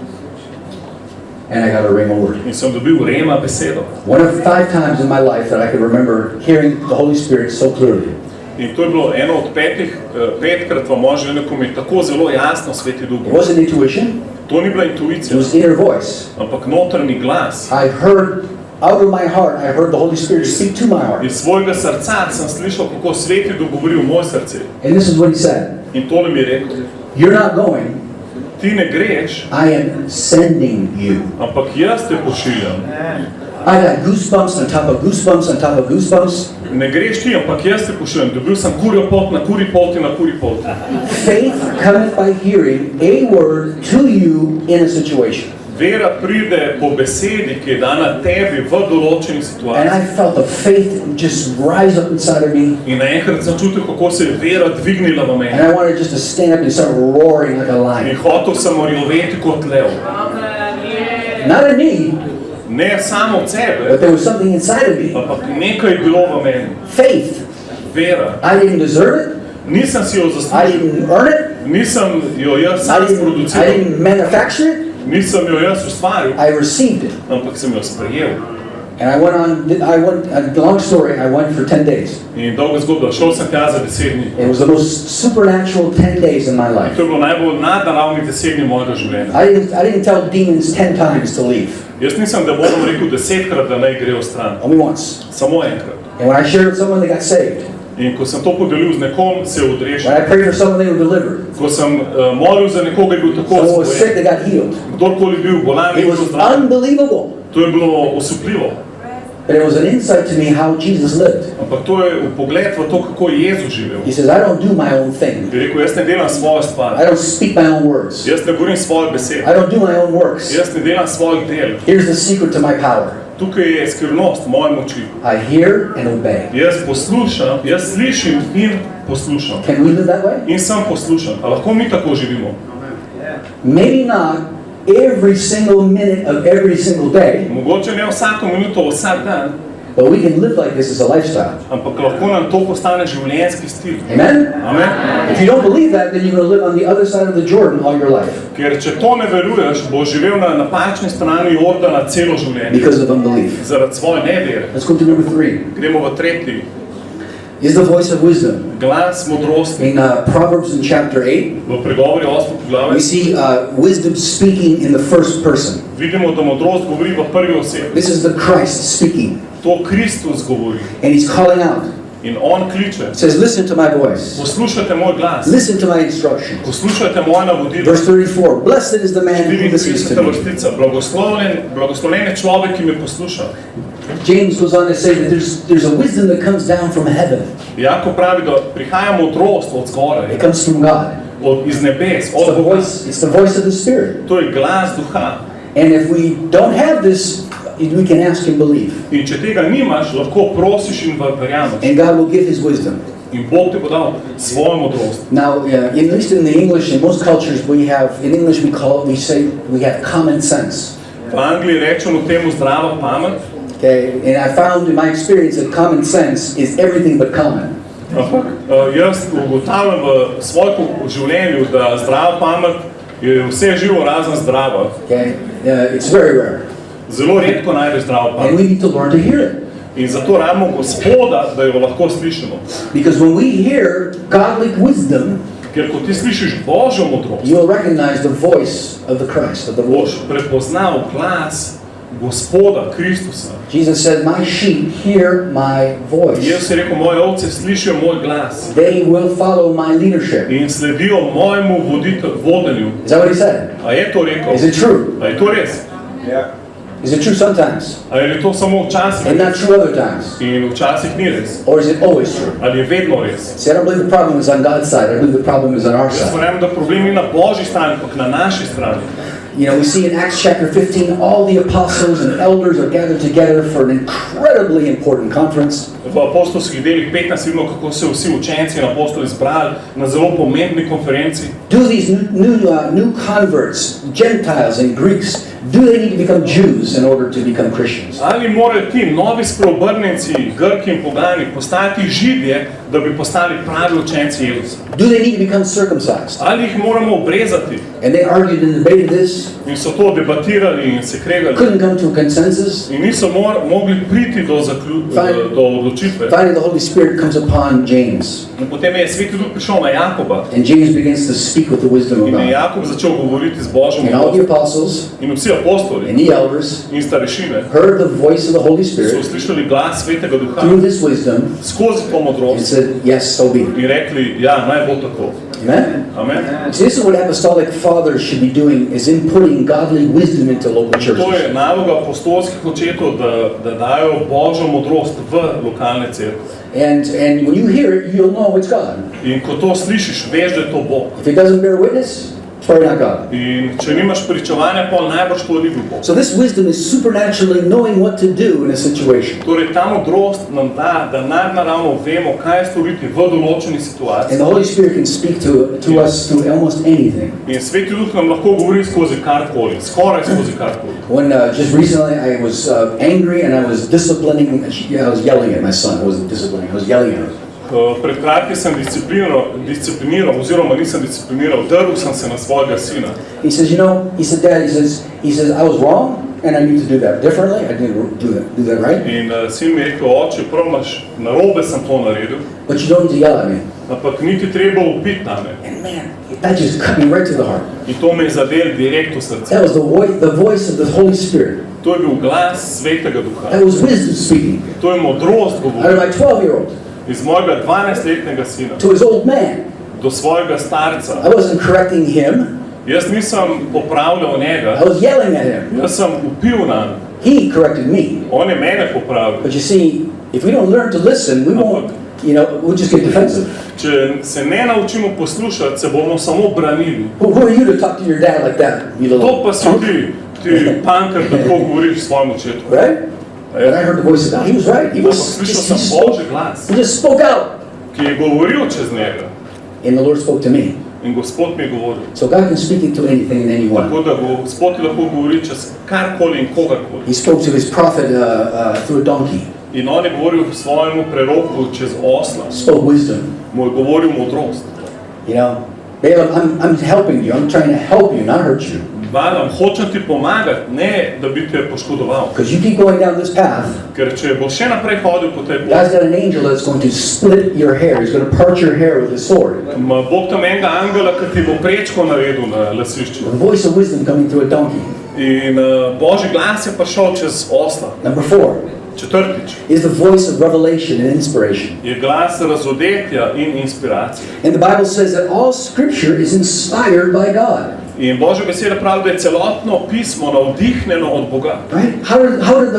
And I got a rhema word. In sem dobil rema besedo. One of 5 times in my life that I could remember hearing the Holy Spirit so clearly. In to je bilo eno od petkrat v mojem življenju, ko mi je tako zelo jasno Sveti Duh. It wasn't intuition, To ni bila it intuicija, was inner voice. ampak notrni glas. I heard, out of my heart, I heard the Holy Spirit speak to my heart. Iz svojega srca sem slišal, kako Sveti Duh govori v moje srce. And this is what he said. In tole mi je rekel, You're not going, ti ne greš, I am sending you. ampak jaz te pošiljam. I got goosebumps on top of goosebumps on top of goosebumps. Ne greš ti, ampak jaz te pošiljam. Dobil sem kurjo pot na kuri poti na kuri poti. Faith cometh by hearing a word to you in a situation. Vera pride po besedi, ki je dana tebi v določeni And situaciji. I felt the faith just rise up inside of me. In naenkrat sem čutil, kako se je vera dvignila v And meni. I wanted just to stand up and start roaring like a In lion. hotel sem rjoveti kot lev. Not in me, Ne samo od sebe, but there was something inside of me. ampak nekaj je bilo v meni. Faith. Vera. I didn't deserve it. Nisem si jo I zaslužil. didn't earn it. Nisem jo jaz I sam didn't sproduciral. manufacture it. Nisem jo jaz ustvaril, I received it. ampak sem jo sprejel. And I went, long story, I went for 10 days. In dolga zgodba, šel sem tja za 10 dni. It was the most supernatural 10 days in my In life. to je bilo najbolj nadnaravnih 10 dni mojega življenja. I didn't tell demons 10 times to leave. Jaz nisem demonom rekel 10-krat, da naj grejo stran. Only once. Samo enkrat. And when I shared with someone, they got saved. In ko sem to podelil z nekom, se je odrešil. When I prayed for someone, they were delivered. Ko sem molil za nekoga, je bil tako Someone was sick, osvojen. they got healed. Kdorkoli bil bolan, je It bil was zdrav. unbelievable. To je bilo osupljivo. But it was an insight to me how Jesus lived. Ampak to je pogled v to, kako je Jezus živel. He says, I don't do my own thing. Je rekel, jaz ne delam svoje stvari. I don't speak my own words. Jaz ne govorim svoje besede. I don't do my own works. Jaz ne delam svojih del. Here's the secret to my power. Tukaj je skrivnost moje moči. I hear and obey. Jaz poslušam, jaz slišim in poslušam. Can we live that way? In sem poslušam. A lahko mi tako živimo? Maybe not every single minute of every single day, Mogoče ne vsako minuto, vsak dan, But we can live like this as a lifestyle. Ampak lahko nam to postane življenjski stil. Amen? Amen. If you don't believe that, then you're going to live on the other side of the Jordan all your life. Ker če to ne veruješ, boš živel na napačni strani Jordana celo življenje. Because of unbelief. Zaradi svoje nevere. Let's go to number 3. Gremo v tretji. Is the voice of wisdom. Glas modrosti. In Proverbs in chapter 8, V pregovori 8. poglavju we see wisdom speaking in the first person. vidimo, da modrost govori v prvi osebi. This is the Christ speaking. To Kristus govori. And he's calling out. In on kliče. It says, listen to my voice. Poslušajte moj glas. Listen to my instructions. Poslušajte moja navodila. Verse 34, blessed is the man who listens to 34. me. vrstica. Blagoslovljen je človek, ki me posluša. James goes on to say that there's a wisdom that comes down from heaven. Jako pravi, da prihaja modrost od zgoraj. It comes from God. Iz nebes. It's the voice of the Spirit. To je glas duha. And if we don't have this, we can ask and believe. In če tega nimaš, lahko prosiš in verjameš. And God will give his wisdom. In Bog ti bo dal svojo modrost. Now, at least in the English, in most cultures, in English we say we have common sense. V Angliji rečemo temu zdrava pamet. Okay, and I found in my experience that common sense is everything but common. Ampak jaz ugotavljam v svojem življenju, da zdrava pamet je vse živo razen zdrava. Okay, it's very rare. Zelo redko najdeš zdravo And we pamet. need to learn to hear it. In zato rabimo Gospoda, da jo lahko slišimo. Because when we hear godly wisdom, Ker ko ti slišiš Božjo modrost, you will recognize the voice of the Christ, of the Lord. boš prepoznal glas Gospoda, Kristusa. Jesus said, my sheep hear my voice. Jezus je rekel, moje ovce slišijo moj glas They will follow my leadership. in sledijo mojemu vodenju. Is that what he said? A je to rekel? Is it true? A je to res? Is it true sometimes? A je to samo včasih And not true other times? in včasih ni res? Or is it always true? Ali je vedno res? See, I don't believe the problem is on God's side. I believe the problem is on our Jaz side. verjamem, da problem ni na Božji strani, ampak na naši strani. You know, we see in Acts chapter 15, all the apostles and elders are gathered together for an incredibly important conference. V apostolskih delih 15 vidimo, kako se vsi učenci in apostoli zbrali na zelo pomembni konferenci. Do these new converts, Gentiles and Greeks, do they need to become Jews in order to become Christians? Ali morajo ti novi spreobrnjenci, Grki in pogani, postati Židje, da bi postali pravi učenci Jezusa? Do they need to become circumcised? Ali jih moramo obrezati? And they argued and debated this, In so to debatirali in se kregali. couldn't come to a consensus. In niso mogli priti do odločitve. Finally, the Holy Spirit comes upon James, In potem je Sveti Duh prišel na Jakoba and James begins to speak with the wisdom of in je God. Jakob začel govoriti z Božjim And all the modrostjo. apostles In vsi apostoli and the elders in starešine heard the voice of the Holy so Spirit slišali glas Svetega Duha through this wisdom skozi to and modrost said, yes, so be it. in rekli, ja, naj bo tako. Amen? Amen. So this is what apostolic fathers should be doing, is inputting godly wisdom into local To je churches. naloga apostolskih očetov, da dajo Božjo modrost v lokalne cerkve. And when you hear it, you'll know it's God. In ko to slišiš, veš, da je to Bog. If it doesn't bear witness, it's probably not God. In če nimaš pričevanja, pa najbrž to ni bil Bog. So this wisdom is supernaturally knowing what to do in a situation. Torej, ta modrost nam da nadnaravno vemo, kaj storiti v določeni And situaciji. the Holy Spirit can speak to us through almost anything. In Sveti Duh nam lahko govori skozi karkoli, skoraj skozi karkoli. When just recently I was angry and I was disciplining, I was yelling at my son. I wasn't disciplining, I was yelling at him. Pred kratkim sem discipliniral, oziroma nisem discipliniral, drl sem se na svojega sina. He says, Dad, he says, I was wrong and I need to do that differently. I need to do that right. In sin mi je rekel, oče, prav imaš, narobe sem to naredil, But you don't need to yell at me. ampak niti treba upiti name. And man, that just cut me right to the heart. In to me je zadel direkt v srce. That was the voice of the Holy Spirit. To je bil glas Svetega Duha. That was wisdom speaking. To je modrost Out of govoril my 12-year-old iz mojega 12-letnega sina to his old man. do svojega starca. I wasn't correcting him. Jaz nisem popravljal njega, I was yelling at him. jaz sem upil na njega. He corrected me. On je mene popravil. But you see, if we don't learn to listen, we won't, we'll just get defensive. Če se ne naučimo poslušati, se bomo samo branili. Who are you to talk to your dad like that, you To little pa si punk? ti panker, da tako govoriš svojemu očetu. Right? And I heard the voice of God. He was right. He Ampak was slišal just, sem Božji glas, he just spoke out. ki je govoril čez njega. And the Lord spoke to me. In Gospod mi je govoril. So God can speak into anything and anyone. Tako da Gospod ti lahko govori čez karkoli in kogarkoli. He spoke to his prophet through a donkey. In on je govoril svojemu preroku čez osla. Spoke wisdom. Mu je govoril modrost. You know, Balaam, I'm helping you. I'm trying to help you, not hurt you. Balaam, hočem ti pomagati, ne da bi te poškodoval. Because you keep going down this path, Ker če boš še naprej hodil po tej God's poti, got an angel that's going to split your hair. He's going to part your hair with his sword. ima Bog tam enega angela, ki ti bo prečko naredil na lasišču. The voice of wisdom coming through a donkey. In Božji glas je prišel čez osla. Number 4 Četrtič is the voice of revelation and inspiration. je glas razodetja in inspiracije. And the Bible says that all scripture is inspired by God. In Božja beseda pravi, da je celotno pismo navdihnjeno od Boga. Right?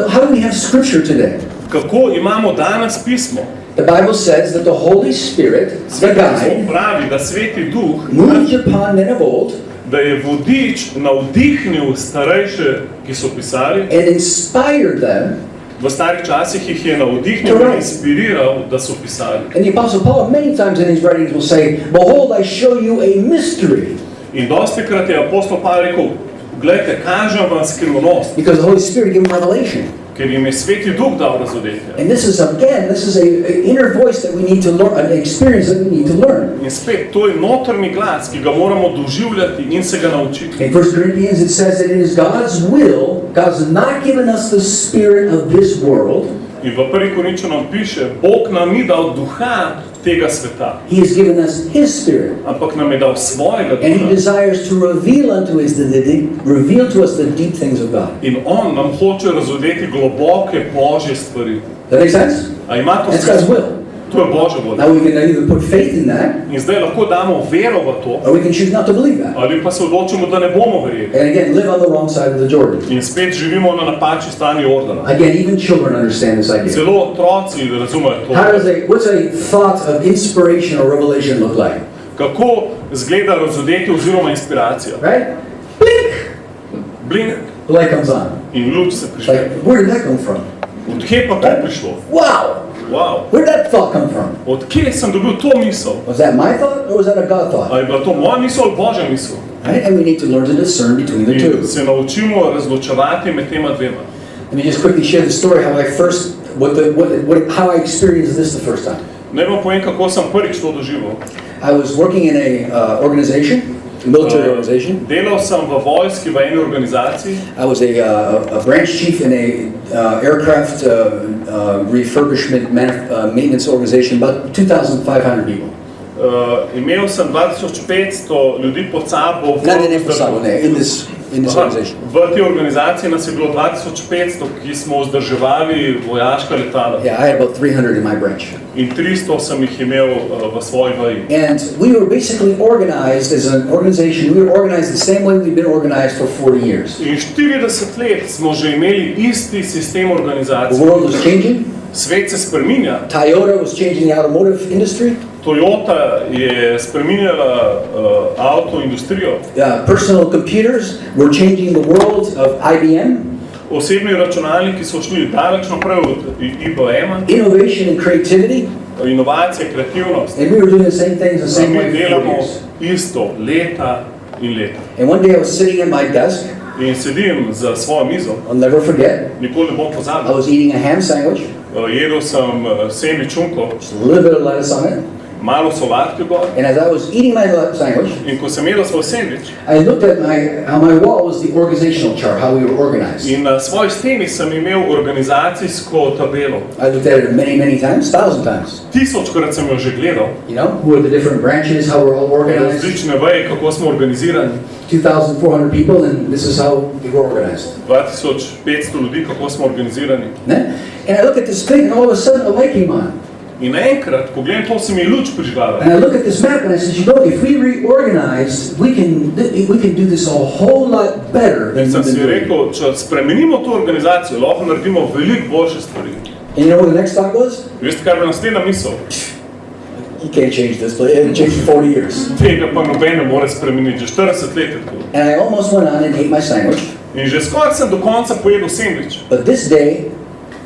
How do we have scripture today? Kako imamo danes pismo? The Bible says that the Holy Spirit, the Sveti guide, pravi, da Sveti Duh, moved upon men of old da je vodič navdihnil starejše, ki so pisali, and inspired them. v starih časih jih je navdihnil in inspiriral, da so pisali. And the Apostle Paul many times in his writings will say, "Behold, I show you a mystery." In dostikrat je apostol Pavel rekel, glejte, kažem vam skrivnost, Because the Holy Spirit gave him revelation. ker jim je Sveti Duh dal razodetje. And this is an inner voice that we need to learn, an experience that we need to learn. In spet, to je notrni glas, ki ga moramo doživljati in se ga naučiti. In 1 Corinthians it says that it is God's will, God's not given us the spirit of this world. In v 1. Korinčanom piše, Bog nam ni dal duha tega sveta, He has given us His spirit. ampak nam je dal svojega And He duha. desires to reveal reveal to us the deep things of God. In on nam hoče razodeti globoke Božje stvari. That makes sense? A ima to That's God's smisel? will. To je Božja volja. Now we can either put faith in that, In zdaj lahko damo vero v to, or we can choose not to believe that. ali pa se odločimo, da ne bomo verjeli. And again, live on the wrong side of the Jordan. In spet živimo na napačni strani Jordana. Again, even children understand this idea. Celo otroci razumejo to. What's a thought of inspiration or revelation look like? Kako zgleda razodetje oziroma inspiracija? Right? Blink! Blink The light comes on. in luč se It's prišle. like, where did that come from? Od kje pa to prišlo? Wow! Wow. Where did that thought come from? Od kje sem dobil to misel? Was that my thought or was that a God thought? A je bila to moja misel ali Božja misel? Right? And we need to learn to discern between the In two. se naučimo razločevati med tema dvema. Let me just quickly share the story how I first, how I experienced this the first time. Naj vam povem, kako sem prvič to doživel. I was working in a organization, a military organization. Delal sem v vojski v eni organizaciji. I was a branch chief in a aircraft refurbishment maintenance organization, about 2,500 people. Imel sem 2500 ljudi pod sabo in this organization. V tej organizaciji nas je bilo 2500, ki smo vzdrževali vojaška letala. Yeah, I had about 300 in my branch. In 300 sem jih imel v svoji vaji. And we were basically organized as an organization. We were organized the same way we've been organized for 40 years. In 40 let smo že imeli isti sistem The organizacije. world was changing. Svet se spreminja. Toyota was changing the automotive industry. Toyota je spreminjala avtoindustrijo. Personal computers were changing the world of IBM. Osebni računalniki so šli daleč naprej od IBM-a. Innovation and creativity. Inovacija, kreativnost. And we were doing the same things the same way Mi for delamo years. isto leta in leta. And one day I was sitting at my desk. In sedim za svojo mizo, I'll never forget. nikoli ne bom I pozabil. was eating a ham sandwich. Jedel sem sendvičunko, Just a little bit of lettuce on it. malo solatke gor. And as I was eating my sandwich, In ko sem jedel svoj sendvič, I looked at on my wall was the organizational chart, how we were organized. in na svoji steni sem imel organizacijsko tabelo. I looked at it many times, 1,000 times. 1000krat sem jo že gledal. You know, who are the different branches, how we're all organized. Različne veje, kako smo organizirani. 2,400 people, and this is how we were organized. 2500 ljudi, kako smo organizirani. And I look at this thing, and all of a sudden a light came on. In naenkrat, ko gledam to, se mi je luč prižgala. And I look at this map, and I said, you know, if we reorganize, we can do this a whole lot better than In sem we've si been doing. rekel, če spremenimo to organizacijo, lahko naredimo veliko boljše stvari. And you know what the next thought was? Veste, kaj je naslednja misel? You can't change this place. It changed for 40 years. Tega pa noben ne more spremeniti, že 40 let je tako. And I almost went on and ate my sandwich. In že skoraj sem do konca pojedel sendvič, But this day,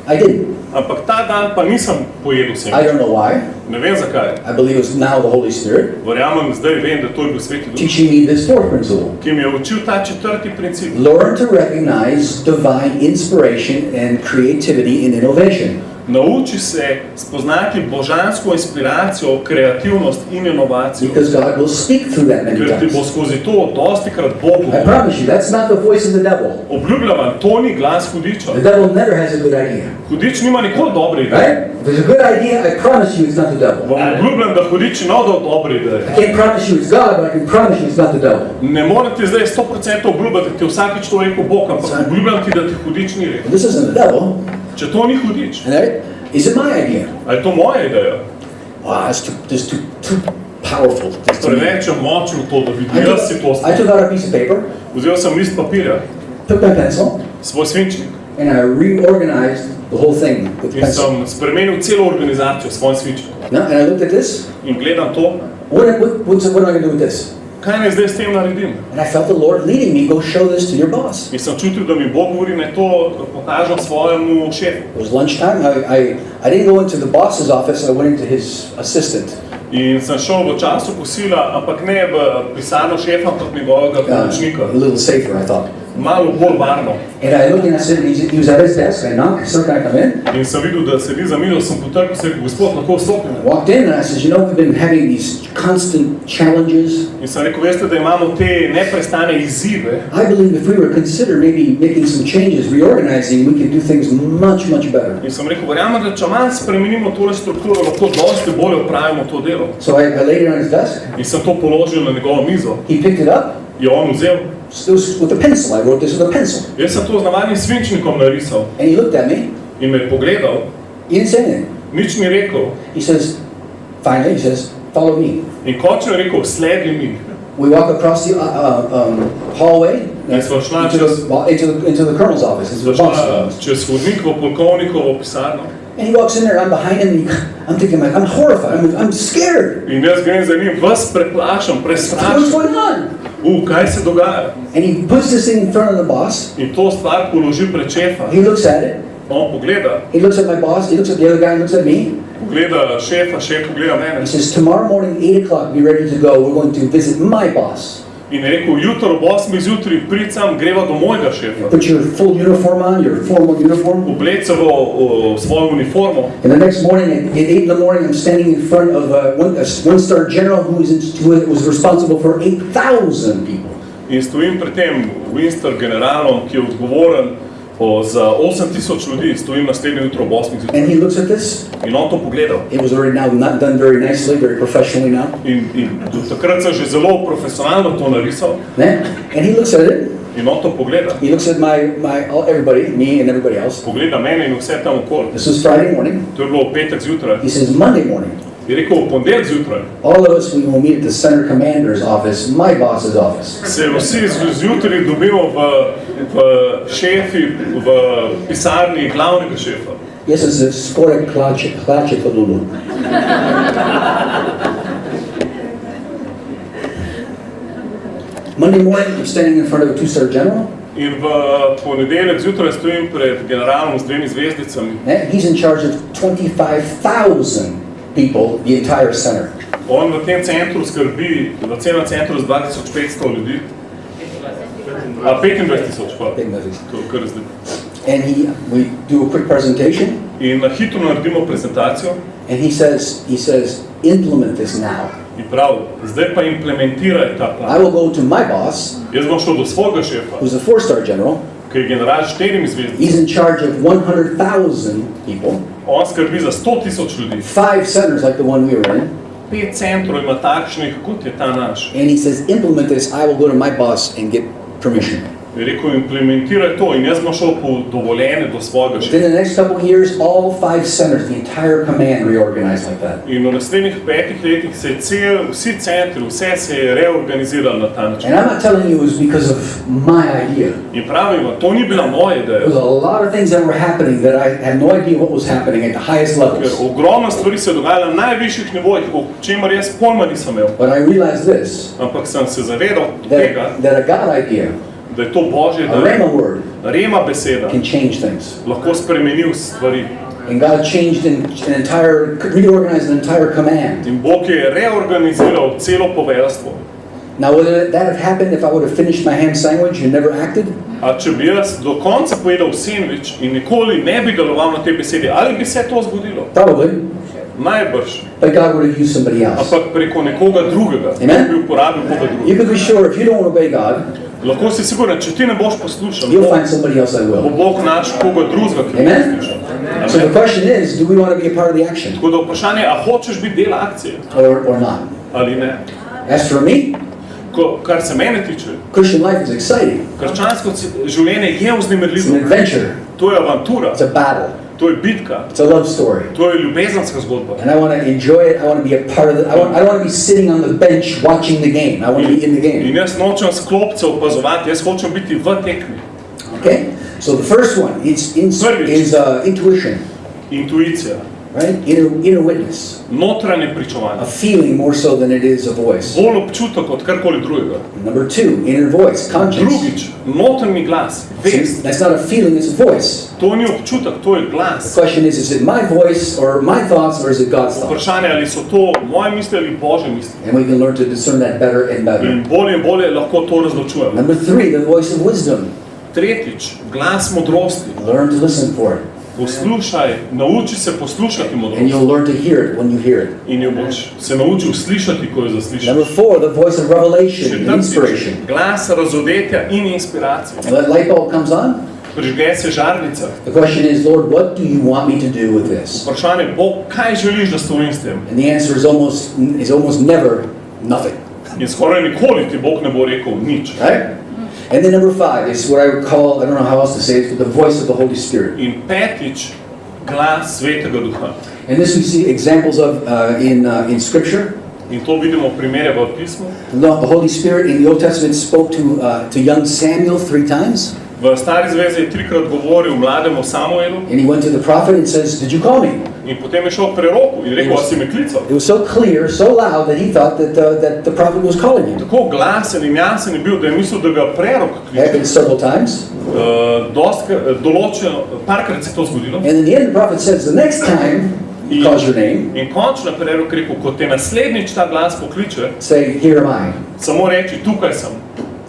I didn't. ampak ta dan pa nisem pojedel I sendvič. don't know why. Ne vem zakaj. I believe it's now the Holy Spirit Verjamem, zdaj vem, da to je bil Sveti Duh, teaching me this fourth principle. ki mi je učil ta četrti princip. Learn to recognize divine inspiration and creativity in innovation. Nauči se spoznati božansko inspiracijo, kreativnost in inovacijo. Because God will speak through that many Ker ti bo times. skozi to dostikrat Bog I govoril. promise you, that's not the voice of the devil. Obljubljam vam, to ni glas hudiča. The devil never has a good idea. Hudič nima nikoli dobre ideje. Right? If there's a good idea, I promise you it's not the devil. Vam obljubljam, da hudič ima dobre ideje. I can't promise you it's God, but I can promise you it's not the devil. Ne morem ti zdaj 100% obljubljati, da ti vsakič to rekel Bog, ampak obljubljam ti, da ti hudič ni rekel. This isn't the devil. Če to ni hudič, Right? Is it my idea? a je to moja ideja? Wow, that's too powerful. That's too Preveč je močno to, da vidim. I Jaz si to I took out a piece of paper, Vzel sem list papirja, took my pencil, svoj svinčnik and I reorganized the whole thing with the in pencil. sem spremenil celo organizacijo s svojim svinčnikom. No, and I looked at this. In gledam to, What am I going to do with this? kaj naj zdaj s tem naredim. And I felt the Lord leading me, go show this to your boss. In sem čutil, da mi Bog govori, naj to pokažem svojemu šefu. It was lunchtime. I didn't go into the boss's office. I went into his assistant. In sem šel v času kosila, ampak ne v pisarno šefa, ampak njegovega pomočnika. A little safer, I thought. Malo bolj varno. And I looked and I said, he was at his desk. I knocked, sir, can I come in? In sem videl, da sedi za mizo, sem potrkal, sem rekel, gospod, lahko vstopim. I walked in and I said, you know, we've been having these constant challenges. In sem rekel, veste, da imamo te neprestane izzive. I believe if we were to consider maybe making some changes, reorganizing, we could do things much, much better. In sem rekel, verjamem, da če malo spremenimo tole strukturo, lahko dosti bolje opravimo to delo. So I laid it on his desk. In sem to položil na njegovo mizo. He picked it up. Je on vzel. It was with a pencil. I wrote this with a pencil. Jaz sem to z navadnim svinčnikom narisal. And he looked at me. In me je pogledal. He didn't say anything. Nič ni rekel. He says, finally, he says, follow me. In končno je rekel, sledi mi. We walk across the hallway In smo šla into the colonel's office. Into the boss's office. čez hodnik v polkovnikovo pisarno. And he walks in there, I'm behind him, and I'm thinking, like, I'm horrified, I'm scared. In jaz grem za njim, vas preplašam, What's prestrašen. going on? Kaj se dogaja? And he puts this thing in front of the boss. In to stvar položi pred šefa. He looks at it. On pogleda. He looks at my boss. He looks at the other guy. He looks at me. Pogleda šefa, šef pogleda mene. He says, tomorrow morning, 8 o'clock, be ready to go. We're going to visit my boss. In je rekel, jutro ob 8 zjutraj pricam, greva do mojega šefa. Put your full uniform on, your formal uniform. Oblec se v svojo uniformo. And the next morning, at 8 in the morning, I'm standing in front of a one-star general who was responsible for 8,000 people. In stojim pred tem Winston generalom, ki je odgovoren za 8,000 ljudi, stojim naslednje jutro ob 8 zjutraj. And he looks at this. In on to pogledal. It was already now not done very nicely, very professionally now. In do takrat sem že zelo profesionalno to narisal. And he looks at it. In on to pogleda. He looks at everybody, me and everybody else. Pogleda mene in vse tam okoli. This was Friday morning. To je bilo v petek zjutraj. He says, Monday morning. Je rekel, v ponedeljek zjutraj. All of us, we will meet at the center commander's office, my boss's office. Se vsi zjutraj dobimo v šefi, v pisarni glavnega šefa. Jaz sem se skoraj klače kot lulu. Monday morning, I'm standing in front of a two-star general. In v ponedeljek zjutraj stojim pred generalom z 2 zvezdicami. He's in charge of 25,000 people, the entire center. On v tem centru skrbi, v celem centru z 2,500 ljudi. 25,000, hvala. To kar zdaj. And we do a quick presentation. In na hitro naredimo prezentacijo. And he says, implement this now. In prav, zdaj pa implementiraj ta plan. I will go to my boss, Jaz bom šel do svojega šefa, who's a 4-star general. ki je general s 4 zvezdicami. He's in charge of 100,000 people. On skrbi za 100,000 ljudi. 5 centers like the one we were in. 5 centrov ima takšnih, kot je ta naš. And he says, implement this, I will go to my boss and get permission. Je rekel, implementiraj to in jaz bom šel po dovoljenje do svojega Within šefa. the next couple of years, all 5 centers, the entire command reorganized like that. In v naslednjih 5 letih se je vsi centri, vse se je reorganiziralo na ta način. And I'm not telling you it was because of my idea. In pravimo, to ni bila moja There ideja. was a lot of things that were happening that I had no idea what was happening at the highest Ker levels. ogromno stvari se je dogajalo na najvišjih nivojih, o čemer jaz pojma nisem imel. But I realized this, Ampak sem se zavedal tega, that a God idea, da je to Božje, a da Rhema word, rema beseda can change things. lahko spremeni stvari. And God changed reorganized an entire command. In Bog je reorganiziral celo poveljstvo. Now, would that have happened if I would have finished my ham sandwich and never acted? A če bi jaz do konca pojedal sendvič in nikoli ne bi deloval na te besede, ali bi se to zgodilo? Probably. Najbrž. But God would have used somebody else. Ampak preko nekoga drugega. Amen? Bi uporabil koga drugega. You can be sure if you don't obey God, lahko si siguren, če ti ne boš poslušal, you'll find somebody else that bo will. Bog našel koga drugega, ki bo Amen? poslušal. So the question is, do we want to be a part of the action Tako da vprašanje, a hočeš biti del akcije or not? ali ne? As for me, Kar se mene tiče, Christian life is exciting. krščansko življenje je It's an vznemirljivo. adventure. To je avantura, It's a battle. to je bitka, It's a love story. to je ljubezenska zgodba. And I want to enjoy it. I want to be a part of it. I don't want to be sitting on the bench watching the game. I want to be in the game. In jaz nočem s klopce opazovati, jaz hočem biti v tekmi. Okay? So the first one is intuition, Intuicija, right? Inner witness. notranje pričovanje. A feeling more so than it is a voice. Bolj občutek od karkoli drugega. Number two, inner voice, conscience. Drugič, notrni glas, vest. That's not a feeling, it's a voice. To ni občutek, to je The glas. question is it my voice or my thoughts or is it God's thoughts? Vprašanje, ali so to moje misli ali Božje misli. And we can learn to discern that better and better. In bolje lahko to razločujemo. Number three, the voice of wisdom. Tretjič, glas modrosti. Learn to listen for it. Poslušaj, nauči se poslušati And modrost. you'll learn to hear it when you hear it. In jo boš se naučil slišati, ko jo zaslišiš. Number four, the voice of revelation and inspiration. Četrtič, glas razodetja in inspiracije. When that light bulb comes on, Prižge se žarnica. the question is, Lord, what do you want me to do with this? Vprašanje, Bog, kaj želiš, da storim s tem? And the answer is almost never nothing. In skoraj nikoli ti Bog ne bo rekel nič. Right? And then number five is what I would call, I don't know how else to say it, but the voice of the Holy Spirit. In petič, glas Svetega Duha. And this we see examples of in Scripture. In to vidimo primere v pismu. The Holy Spirit in the Old Testament spoke to young Samuel 3 times. V Stari zvezi je trikrat govoril mlademu Samuelu And he went to the prophet and says, did you call me? in potem je šel k preroku in rekel, a si me klical? It was so clear, so loud that he thought that the prophet was calling him. Tako glasen in jasen je bil, da je mislil, da ga prerok It happened kliče. several times. Parkrat se je to zgodilo. And in the end, the prophet says, the next time he calls your name, In končno je prerok rekel, ko te naslednjič ta glas pokliče, say, here am I. samo reči, tukaj sem.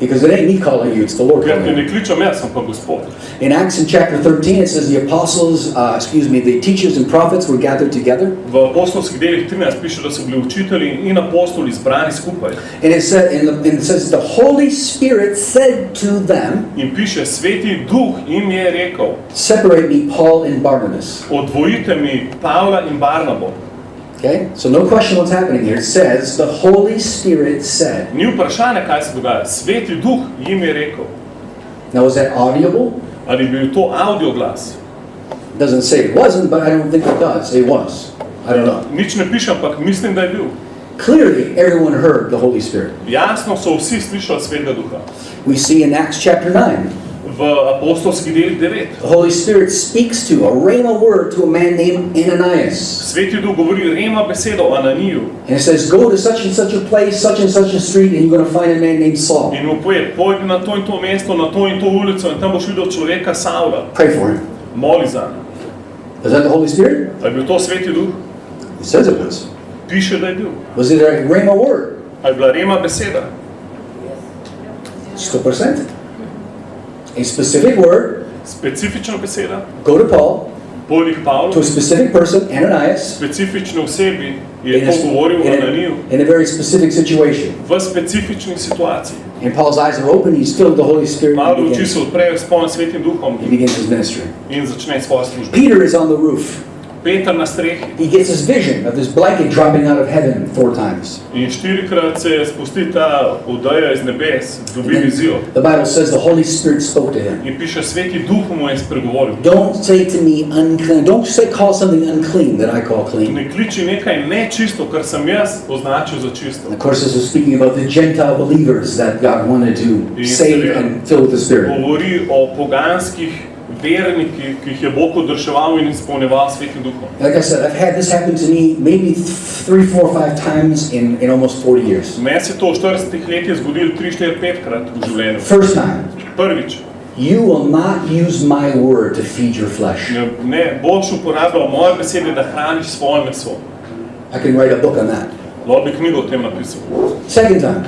Because it ain't me calling you, it's the Lord Ker te calling you. ne kličem jaz, sem pa Gospod. In Acts in chapter 13, it says the apostles, the teachers and prophets were gathered together. V apostolskih delih 13 piše, da so bili učitelji in apostoli zbrani skupaj. And it says the Holy Spirit said to them, In piše, Sveti Duh jim je rekel, separate me Paul and Barnabas. odvojite mi Pavla in Barnabo. Okay? So no question what's happening here. It says the Holy Spirit said. Ni vprašanje, kaj se dogaja. Sveti Duh jim je rekel. Now was that audible? Ali je bil to audio glas? It doesn't say it wasn't, but I don't think it does. It was. I don't know. Nič ne piše, ampak mislim, da je bil. Clearly, everyone heard the Holy Spirit. Jasno so vsi slišali Svetega Duha. We see in Acts chapter 9, V apostolskih delih 9. the Holy Spirit speaks to a rhema word to a man named Ananias. Sveti Duh govori rema besedo o Ananiju. And it says, go to such and such a place, such and such a street, and you're going to find a man named Saul. In mu poje, pojdi na to in to mesto, na to in to ulico in tam boš videl človeka Savla. Pray for him. Moli za njega. Was that the Holy Spirit? A je bil to Sveti Duh? It says it was. Piše, da je bil. Was it a rhema word? A je bila rema beseda? 100%. A specific word, Specifična beseda? go to Paul, Pojdi k Pavlu. to a specific person, Ananias, Specifični osebi je to govoril o Ananiju. in a very specific situation. V specifični situaciji. And Paul's eyes are open, he's filled with the Holy Spirit, and Pavlu he oči se odprejo s polnim Svetim Duhom he begins his ministry. in začne svojo službo. Peter is on the roof. Peter na strehi He gets his vision of this blanket dropping out of heaven 4 times. in 4krat se spusti ta odeja iz nebes, dobi vizijo. The Bible says the Holy Spirit spoke to him. In piše, Sveti Duh mu je spregovoril. Don't say to me unclean. Don't say call something unclean that I call clean. Ne kliči nekaj nečisto, kar sem jaz označil za čisto. Of course, this is speaking about the Gentile believers that God wanted to save and fill with the Spirit. Govori o poganskih vernikih, ki jih je Bog odreševal in izpolnjeval Svetim Duhom. Like I said, I've had this happen to me maybe 3, 4, 5 times in almost 40 years. Meni se to v 40 letih zgodilo 3, 4, 5krat v življenju. First time, Prvič, you will not use my word to feed your flesh. ne boš uporabljal moje besede, da hraniš svoje meso. I can write a book on that. Lahko bi knjigo o tem napisal. Second time,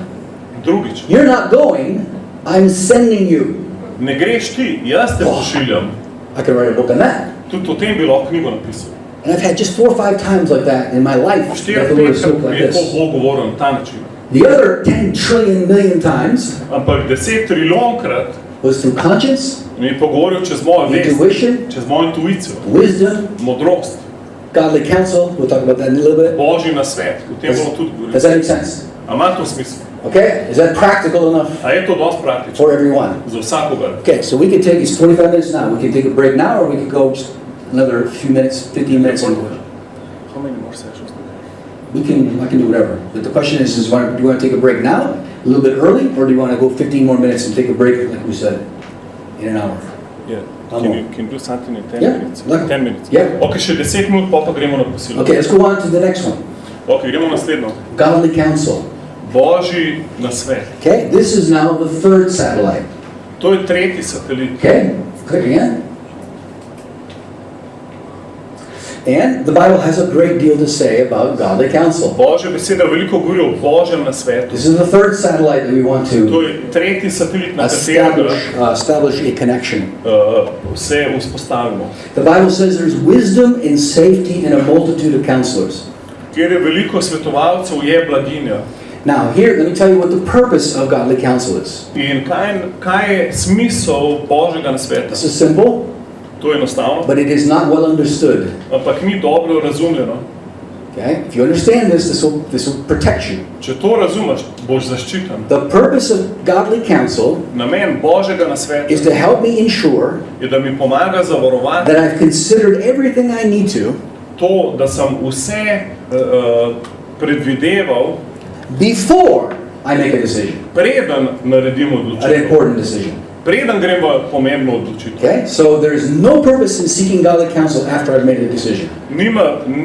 Drugič, You're not going, I'm sending you. ne greš ti, jaz te pošiljam. I could write a book on that. Tudi o tem bi lahko knjigo napisal. And I've had just 4 or 5 times like that in my life that the Lord spoke like Je to this. Bog govoril na ta način. The other 10 trillion million times Ampak 10 triljonkrat was through conscience, mi je pogovoril čez mojo vest, intuition, čez mojo intuicijo, wisdom, modrost, godly counsel. We'll talk about that in a little bit. Božji nasvet. O tem bomo tudi Does govorili. that make sense? A ima to smisel? Okay? Is that practical enough A je to dosti praktično for everyone? za vsakogar? Okay, so we could take, it's 25 minutes now. We can take a break now, or we could go just another few minutes, 15 minutes into it. How many more sessions do we have? I can do whatever. But the question is do you want to take a break now, a little bit early, or do you want to go 15 more minutes and take a break, like we said, in an hour? Yeah. How Can more? you do something in 10 Yeah, minutes? like- 10 minutes. Yeah. Ok, še 10 minut, pa gremo na posilo. Okay, let's go on to the next one. Ok, gremo na naslednjo. Godly counsel. Božji nasvet. Okay, this is now the third satellite. To je tretji satelit. Okay, click again. And the Bible has a great deal to say about godly counsel. Božja beseda veliko govori o Božjem nasvetu. This is the third satellite that we want To to je tretji satelit, na katerega establish a connection. se vzpostavimo. The Bible says there's wisdom and safety in a multitude of counselors. Kjer je veliko svetovalcev, je blaginja. Now here, let me tell you what the purpose of godly counsel is. In kaj je smisel Božjega nasveta? This is simple, To je enostavno, but it is not well understood. ampak ni dobro razumljeno. Okay? If you understand this, this will protect you. Če to razumeš, boš zaščiten. The purpose of godly counsel Namen Božjega nasveta is to help me ensure je, da mi pomaga zavarovati that I've considered everything I need to to, da sem vse predvideval, before I make a decision, preden naredim an odločitev. important decision. Preden grem v pomembno odločitev. Okay? So there's no purpose in seeking godly counsel after I've made a decision.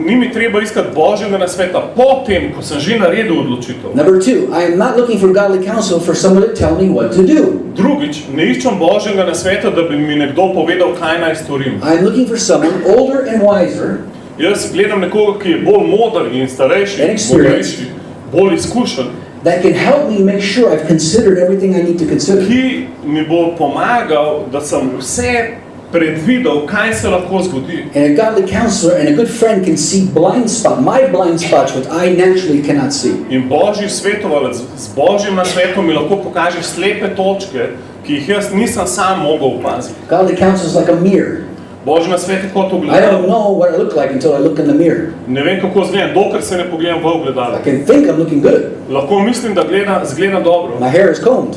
Ni mi treba iskati Božjega nasveta potem, ko sem že naredil odločitev. Number 2, I am not looking for godly counsel for someone to tell me what to do. Drugič, ne iščem Božjega nasveta, da bi mi nekdo povedal, kaj naj storim. I'm looking for someone older and wiser Jaz gledam nekoga, ki je bolj moder in starejši, And experienced. modrejši, bolj izkušen, that can help me make sure I've considered everything I need to consider. ki mi bo pomagal, da sem vse predvidel, kaj se lahko zgodi. And a godly counselor and a good friend can see my blind spots, which I naturally cannot see. In Božji svetovalec z Božjim nasvetom mi lahko pokaže slepe točke, ki jih jaz nisem sam mogel opaziti. Godly counsel is like a mirror. Božji nasvet je kot I don't ogledalo. know what I look like until I look in the mirror. Ne vem, kako izgledam, dokler se ne pogledam v ogledalo. I can think I'm looking good. Lahko mislim, da izgledam dobro. My hair is combed.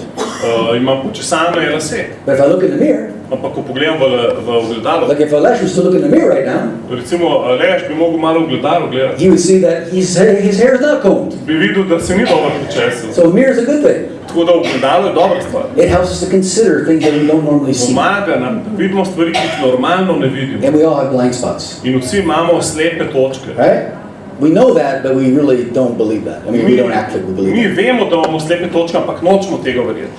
Imam počesane lase. But if I look in the mirror, Ampak ko pogledam v ogledalo, like if Alesh was to look in the mirror right now, recimo Aleš bi mogel malo v ogledalo gledati, he would see that his hair is not combed. bi videl, da se ni dobro počesal. So a mirror is a good thing. Tako da ogledalo je dobra stvar. It helps us to consider things that we don't normally see. Pomaga nam, da vidimo stvari, ki jih normalno ne vidimo. And we all have blind spots, In vsi imamo slepe točke. right? We know that, but we really don't believe that. I mean, we don't act like we believe Mi it. vemo, da imamo slepe točke, ampak nočemo tega verjeti.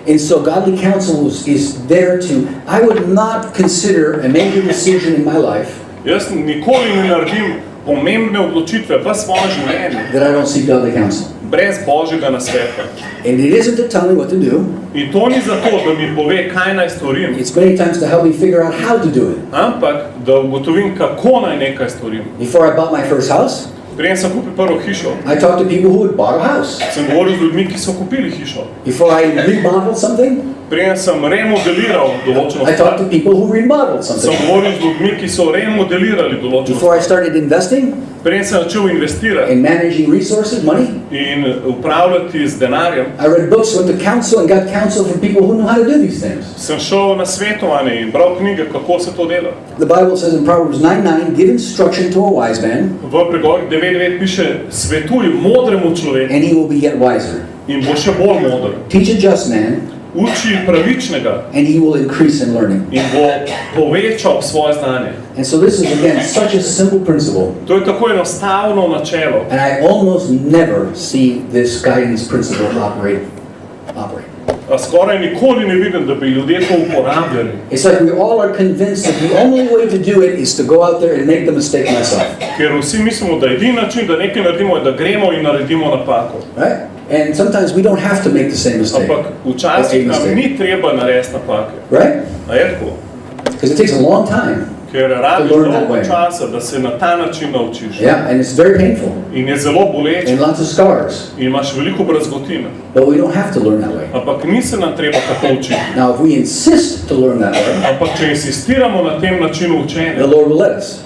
And so godly counsel is there to, I would not consider a major decision in my life Jaz nikoli ne naredim pomembne odločitve v svojem življenju that I don't seek godly counsel. brez Božjega nasveta. And it isn't to tell me what to do. In to ni zato, da mi pove, kaj naj storim, It's many times to help me figure out how to do it. ampak da ugotovim, kako naj nekaj storim. Before I bought my first house, Preden sem kupil prvo hišo, I talked to people who had bought a house. sem govoril z ljudmi, ki so kupili hišo. Before I remodeled something, Preden sem remodeliral določeno I talked stvar, to people who remodeled sem something. govoril z ljudmi, ki so remodelirali določeno Before I stvar. started investing Preden sem začel investirati and managing resources, money, in upravljati z denarjem, I read books, went to counsel, and got counsel from people who know how to do these things. sem šel na svetovanje in bral knjige, kako se to dela. The Bible says in Proverbs 9:9, give instruction to a wise man, V pregovorih 9.9 piše, svetuj modremu človeku and he will be yet wiser. in bo še bolj moder. Teach a just man, Uči pravičnega and he will increase in learning. in bo povečal svoje znanje. And so this is, again, such a simple principle. To je tako enostavno načelo. And I almost never see this guidance principle operate. A skoraj nikoli ne vidim, da bi ljudje to uporabljali. It's like we all are convinced that the only way to do it is to go out there and make the mistake myself. Ker vsi mislimo, da edini način, da nekaj naredimo, je, da gremo in naredimo napako. Right? And sometimes we don't have to make the same mistake. Ampak včasih nam ni treba narediti napake. Right? A je tako? Because it takes a long time. Ker rabiš dolgo časa, da se na ta način naučiš. Yeah, and it's very painful. In je zelo boleče. And lots of scars. In imaš veliko brazgotine. But we don't have to learn that way. Ampak ni se nam treba tako učiti. Now, if we insist to learn that way, ampak če insistiramo na tem načinu učenja, the Lord will let us.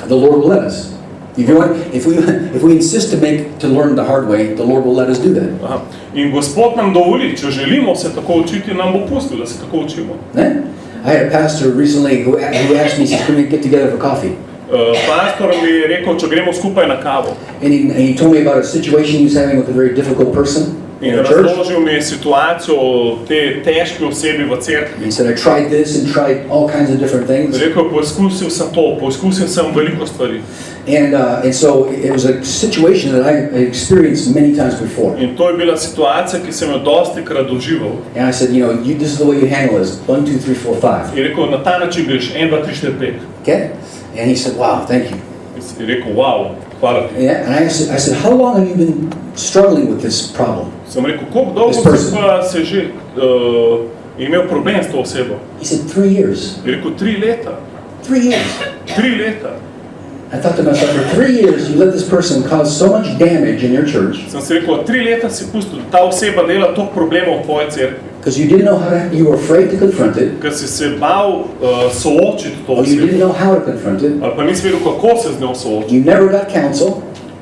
The Lord will let us. If we insist to learn the hard way, the Lord will let us do that. Aha. In Gospod nam dovoli, če želimo se tako učiti, nam bo pustil, da se tako učimo. I had a pastor recently who asked me, he said, "Can we get together for coffee?" Pastor mi je rekel, če gremo skupaj na kavo. And he told me about a situation he was having with a very difficult person in the church. Razložil mi je situacijo te težke osebi v cerkvi. He said, "I tried this and tried all kinds of different things." Rekel, poskusil sem to, poskusil sem veliko stvari. And so it was a situation that I experienced many times before. In to je bila situacija, ki sem jo dostikrat doživel. And I said, this is the way you handle this. 1, 2, 3, 4, 5. In rekel, na ta način greš, 1, 2, 3, 4, 5. Okay? And he said, "Wow, thank you." In rekel, wow, hvala ti. Yeah, and I said, "How long have you been struggling with this problem?" Sem rekel, koliko dolgo si pa se že imel problem s to osebo? He said, 3 years. In rekel, 3 leta. 3 years. 3 leta. I thought to myself, for 3 years, you let this person cause so much damage in your church. Sem si rekel, 3 leta si pustil, da ta oseba dela toliko problemov v tvoji cerkvi. Because you didn't know how to, you were afraid to confront it. Ker si se bal soočiti to Or you didn't osebo. know how to confront it. Ali pa nisi vedel, kako se z njo soočiti. You never got counsel.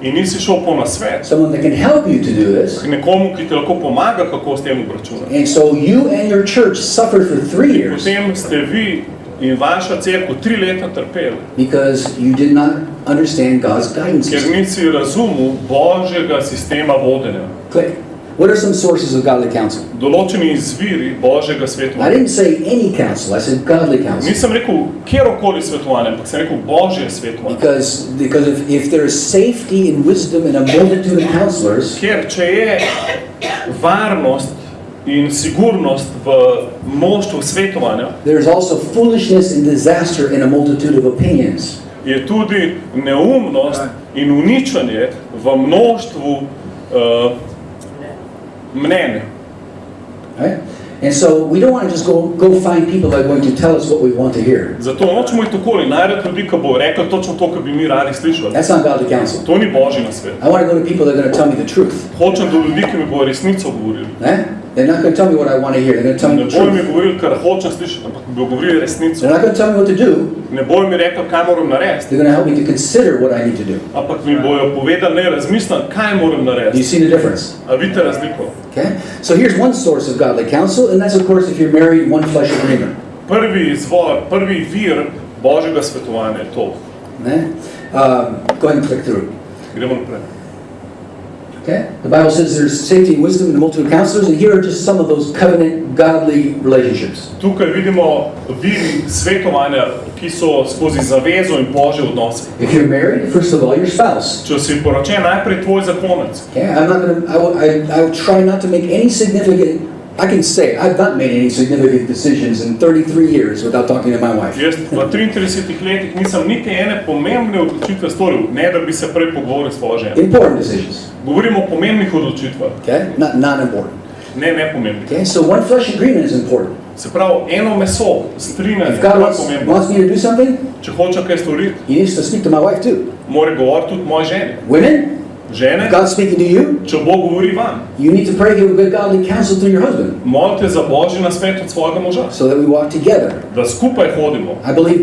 In nisi šel po nasvet. Someone that can help you to do this. Nekomu, ki te lahko pomaga, kako s tem obračunati. And so you and your church suffered for 3 years. Potem ste vi in vaša cerkev 3 leta trpeli. Because you did not understand God's guidance Ker system. nisi razumel Božjega sistema vodenja. Click. What are some sources of godly counsel? Določeni izviri Božjega I svetovanja. didn't say any counsel. I said godly counsel. Nisem rekel kjerokoli svetovanje, ampak sem rekel Božje svetovanje. Because if there is safety and wisdom in a multitude of counselors, Ker če je varnost in sigurnost v mnoštvu svetovanja, there is also foolishness and disaster in a multitude of opinions. je tudi neumnost in uničenje v mnoštvu mnenja. Right? And so we don't want to just go find people that are going to tell us what we want to hear. Zato nočemo iti okoli najti ljudi, ki bo rekel točno to, kar bi mi radi slišali. That's not godly counsel. To ni Božji nasvet. I want to go to people that are going to tell me the truth. Hočem do ljudi, ki mi bodo resnico govorili. They're not going to tell me what I want to hear. They're going to tell me Ne the bojo mi truth. govorili, kar hočem slišati, ampak mi bojo govorili resnico. They're not going to tell me what to do. Ne bojo mi rekli, kaj moram narediti, They're going to help me to consider what I need to do. ampak mi bojo povedali, ne razmislim, kaj moram Do you narediti. see the difference? A vidite razliko? Okay? So here's one source of godly counsel, and that's, of course, if you're married in one flesh agreement. Prvi izvor, prvi vir Božjega svetovanja je to. Go ahead and click through. Gremo naprej. Okay? The Bible says there's safety and wisdom in a multitude of counselors, and here are just some of those covenant godly relationships. Tukaj vidimo viri svetovanja, ki so skozi zavezo in Božje odnose. If you're married, first of all, your spouse. Če si poročen, najprej tvoj zakonec. Okay? I will try not to make any significant, I can say, I've not made any significant decisions in 33 years without talking to my wife. Jaz v 33 letih nisem niti ene pomembne odločitve storil, ne da bi se prej pogovoril s svojo ženo. Important decisions. Govorimo o pomembnih odločitvah, Okay? Not important. ne nepomembnih. Okay? So one flesh agreement is important. Se pravi, eno meso, strinjanje, If to God je wants pomembno. me to do something, Če hoče kaj storiti, He needs to speak to my wife too. mora govoriti tudi moji ženi. Women, Žene, if God's speaking to you, če Bog govori vam, you need to pray, give a good godly counsel through your husband molite za Božji nasvet od svojega moža, so that we walk together. da skupaj hodimo. I believe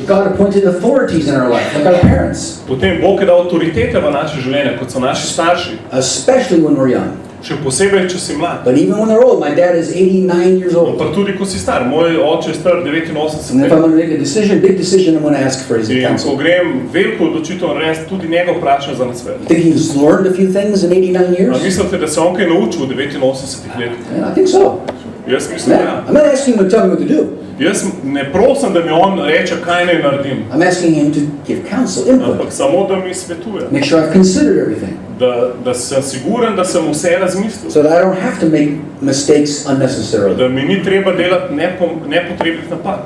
God appointed authorities in our life, like our parents, Potem Bog je dal avtoritete v naše življenje, kot so naši starši, especially when we're young. še posebej, če si mlad. But even when they're old, my dad is 89 years old. Pa tudi, ko si star. Moj oče je star 89 And if I'm let. going to make a decision, big decision, I'm going to ask for his In ko counsel. grem veliko odločitev narediti, tudi njega vprašam za nasvet. Think he's learned a few things in 89 A years? mislite, da se on kaj naučil v 89 letih? Yeah, I think so. Jaz mislim, da ja. I'm not asking him to tell me what to do. Jaz ne prosim, da mi on reče, kaj naj naredim, I'm asking him to give counsel, input, ampak samo, da mi svetuje. make sure I've considered everything, Da sem siguren, da sem vse razmislil. so that I don't have to make mistakes unnecessarily. Da mi ni treba delati nepotrebnih napak.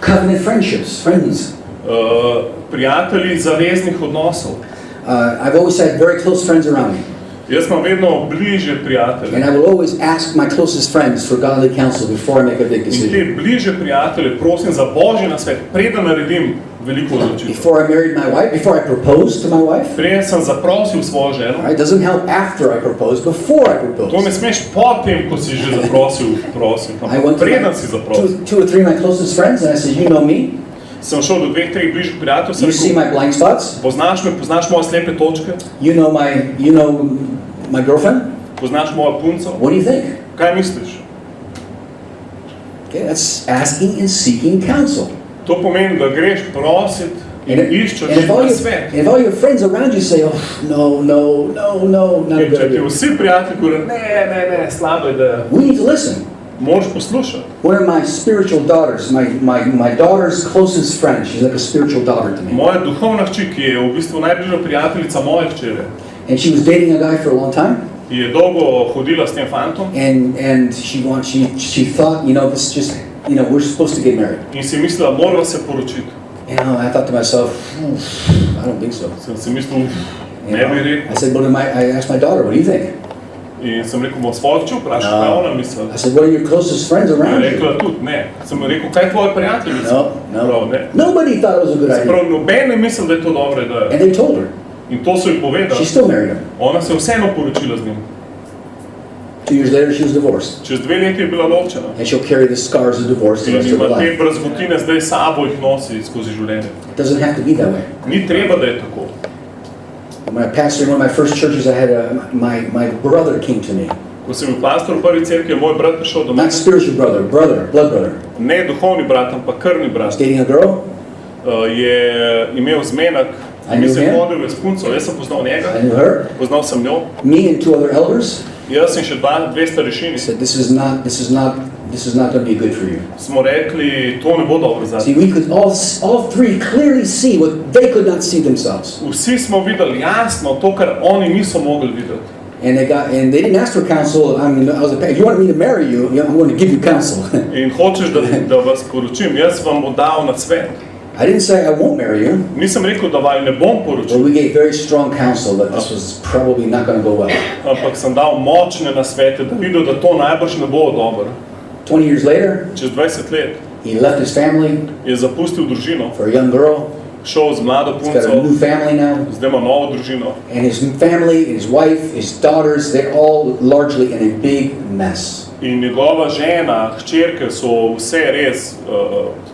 Covenant friendships, friends. Prijatelji zaveznih odnosov. I've always had very close friends around me. Jaz imam vedno bližje prijatelje. And I will always ask my closest friends for godly counsel before I make a big In te decision. bližje prijatelje prosim za Božji nasvet, preden naredim veliko odločitev. Before I married my wife, before I proposed to my wife, Preden sem zaprosil svojo ženo, it doesn't help after I propose, before I to propose. ne smeš potem, ko si že zaprosil, I went to preden si zaprosil. two or three of my closest friends and I said, you know me, Sem šel do 2-3 bližjih prijateljev, sem you see rekel, my blind spots, poznaš me, poznaš moje slepe točke, you know my girlfriend, poznaš mojo punco, what do you think? kaj misliš? Okay, that's asking and seeking counsel. To pomeni, da greš prosit in iščeš na svet. And if all your friends around you say, oh, no, not a good Če ti idea. vsi prijatelji govorijo, ne, slabo je, da We need to listen. moraš poslušati. One of my spiritual daughters, my daughter's closest friend, she's like a spiritual daughter to me. Moja duhovna hči, ki je v bistvu najbližja prijateljica moje hčere, And she was dating a guy for a long time. je dolgo hodila s tem fantom And she thought, this just, we're supposed to get married. in si mislila, morava se poročiti. I thought to myself, I don't think so. Sem si mislil, ne bi rekel. I said, I asked my daughter, what do you think? In sem rekel, bom svojo hči vprašal, kaj ona misli. I said, what are your closest friends Je around you? rekla tudi, ne. Sem rekel, kaj tvoji prijatelji misli? No. Prav, ne. Nobody thought it was a good idea. Prav, noben ne misli, da je to dobra ideja. And they told her. In to so ji povedali. She still married him. Ona se je vseeno poročila z njim. 2 years later, she was divorced. Čez 2 leti je bila ločena. And she'll carry the scars of divorce the In rest of her ima te life. brazgotine zdaj sabo jih nosi skozi življenje. It doesn't have to be that way. Ni treba, da je tako. When I pastored in one of my first churches, I had my brother came to me. Ko sem bil pastor v prvi cerkvi, je moj brat prišel do mene. Not spiritual brother, blood brother. Ne duhovni brat, ampak krvni I was brat. dating a girl. Je imel zmenek, I knew mi se him. hodil s punco, jaz sem poznal njega, I knew her. poznal sem njo. Me and 2 other elders Jaz in še dve starešini said, this is not going to be good for you. smo rekli, to ne bo dobro za See, we could all three clearly see what they could not see themselves. Vsi smo videli jasno to, kar oni niso mogli videti. And they didn't ask for counsel. If you want me to marry you, I'm going to give you counsel. In hočeš, da vas poročim, jaz vam bom dal na svet. I didn't say I won't marry you. Nisem rekel, da vaju ne bom But poročil, we gave very strong counsel that this was probably not going to go well. ampak sem dal močne nasvete, da videl, da to najbrž ne bo dobro. 20 years later, Čez 20 let he left his family je zapustil družino, for a young girl. šel z mlado He's got a punco, new family now. zdaj ima novo družino. And his family, his wife, his daughters, they're all largely in a big mess. In njegova žena, hčerke so vse res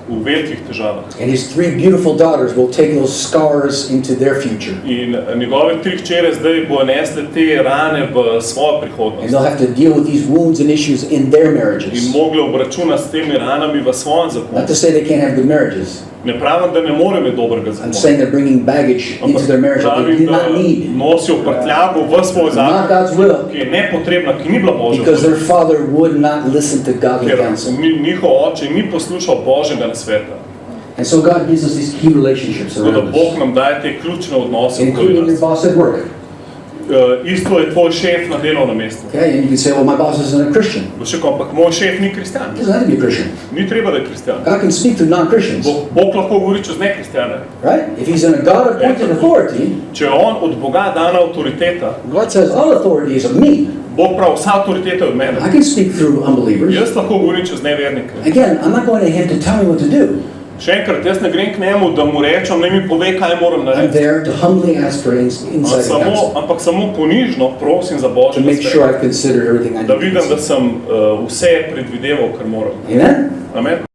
v velikih težavah. And his 3 beautiful daughters will take those scars into their future. In njegove 3 hčere zdaj bo nesle te rane v svojo And prihodnost. they'll have to deal with these wounds and issues in their In marriages. mogle obračunati s temi ranami v svojem Not zakonu. to say they can't have good marriages. Ne pravim, da ne more imeti dobrega I'm zakona. saying they're bringing baggage into their marriage that they Pravim, did da not need. nosijo prtljago v svoj Not God's zakon, will. ki je nepotrebna, ki ni bila Božja. Because their father would not listen to godly Ker counsel. njihov oče ni poslušal Božjega nasveta. And so God gives us these key relationships Tako da around us. Bog nam daje te ključne odnose okoli Including your nas. boss at work. Isto je tvoj šef na delovnem mestu. Okay, and you can say, well, my boss isn't a Christian. Boš rekel, ampak moj šef ni kristjan. He doesn't have to be a Christian. Ni treba, da je kristjan. God can speak to non-Christians, Bog lahko govori čez nekristjane. right? If he's in a God-appointed authority, Če je on od Boga dana avtoriteta, God says, all authority is of me. Bog pravi, vsa avtoriteta je od mene. I can speak through unbelievers. Jaz lahko govorim čez nevernike. Again, I'm not going to him to tell me what to do. Še enkrat, jaz ne grem k njemu, da mu rečem, naj mi pove, kaj moram I'm narediti. there to humbly ask for insight and counsel, Ampak samo ponižno prosim za to Božji make sure nasvet. I've considered everything I Da need to vidim, da consider. sem vse predvideval, kar moram. Amen? Amen.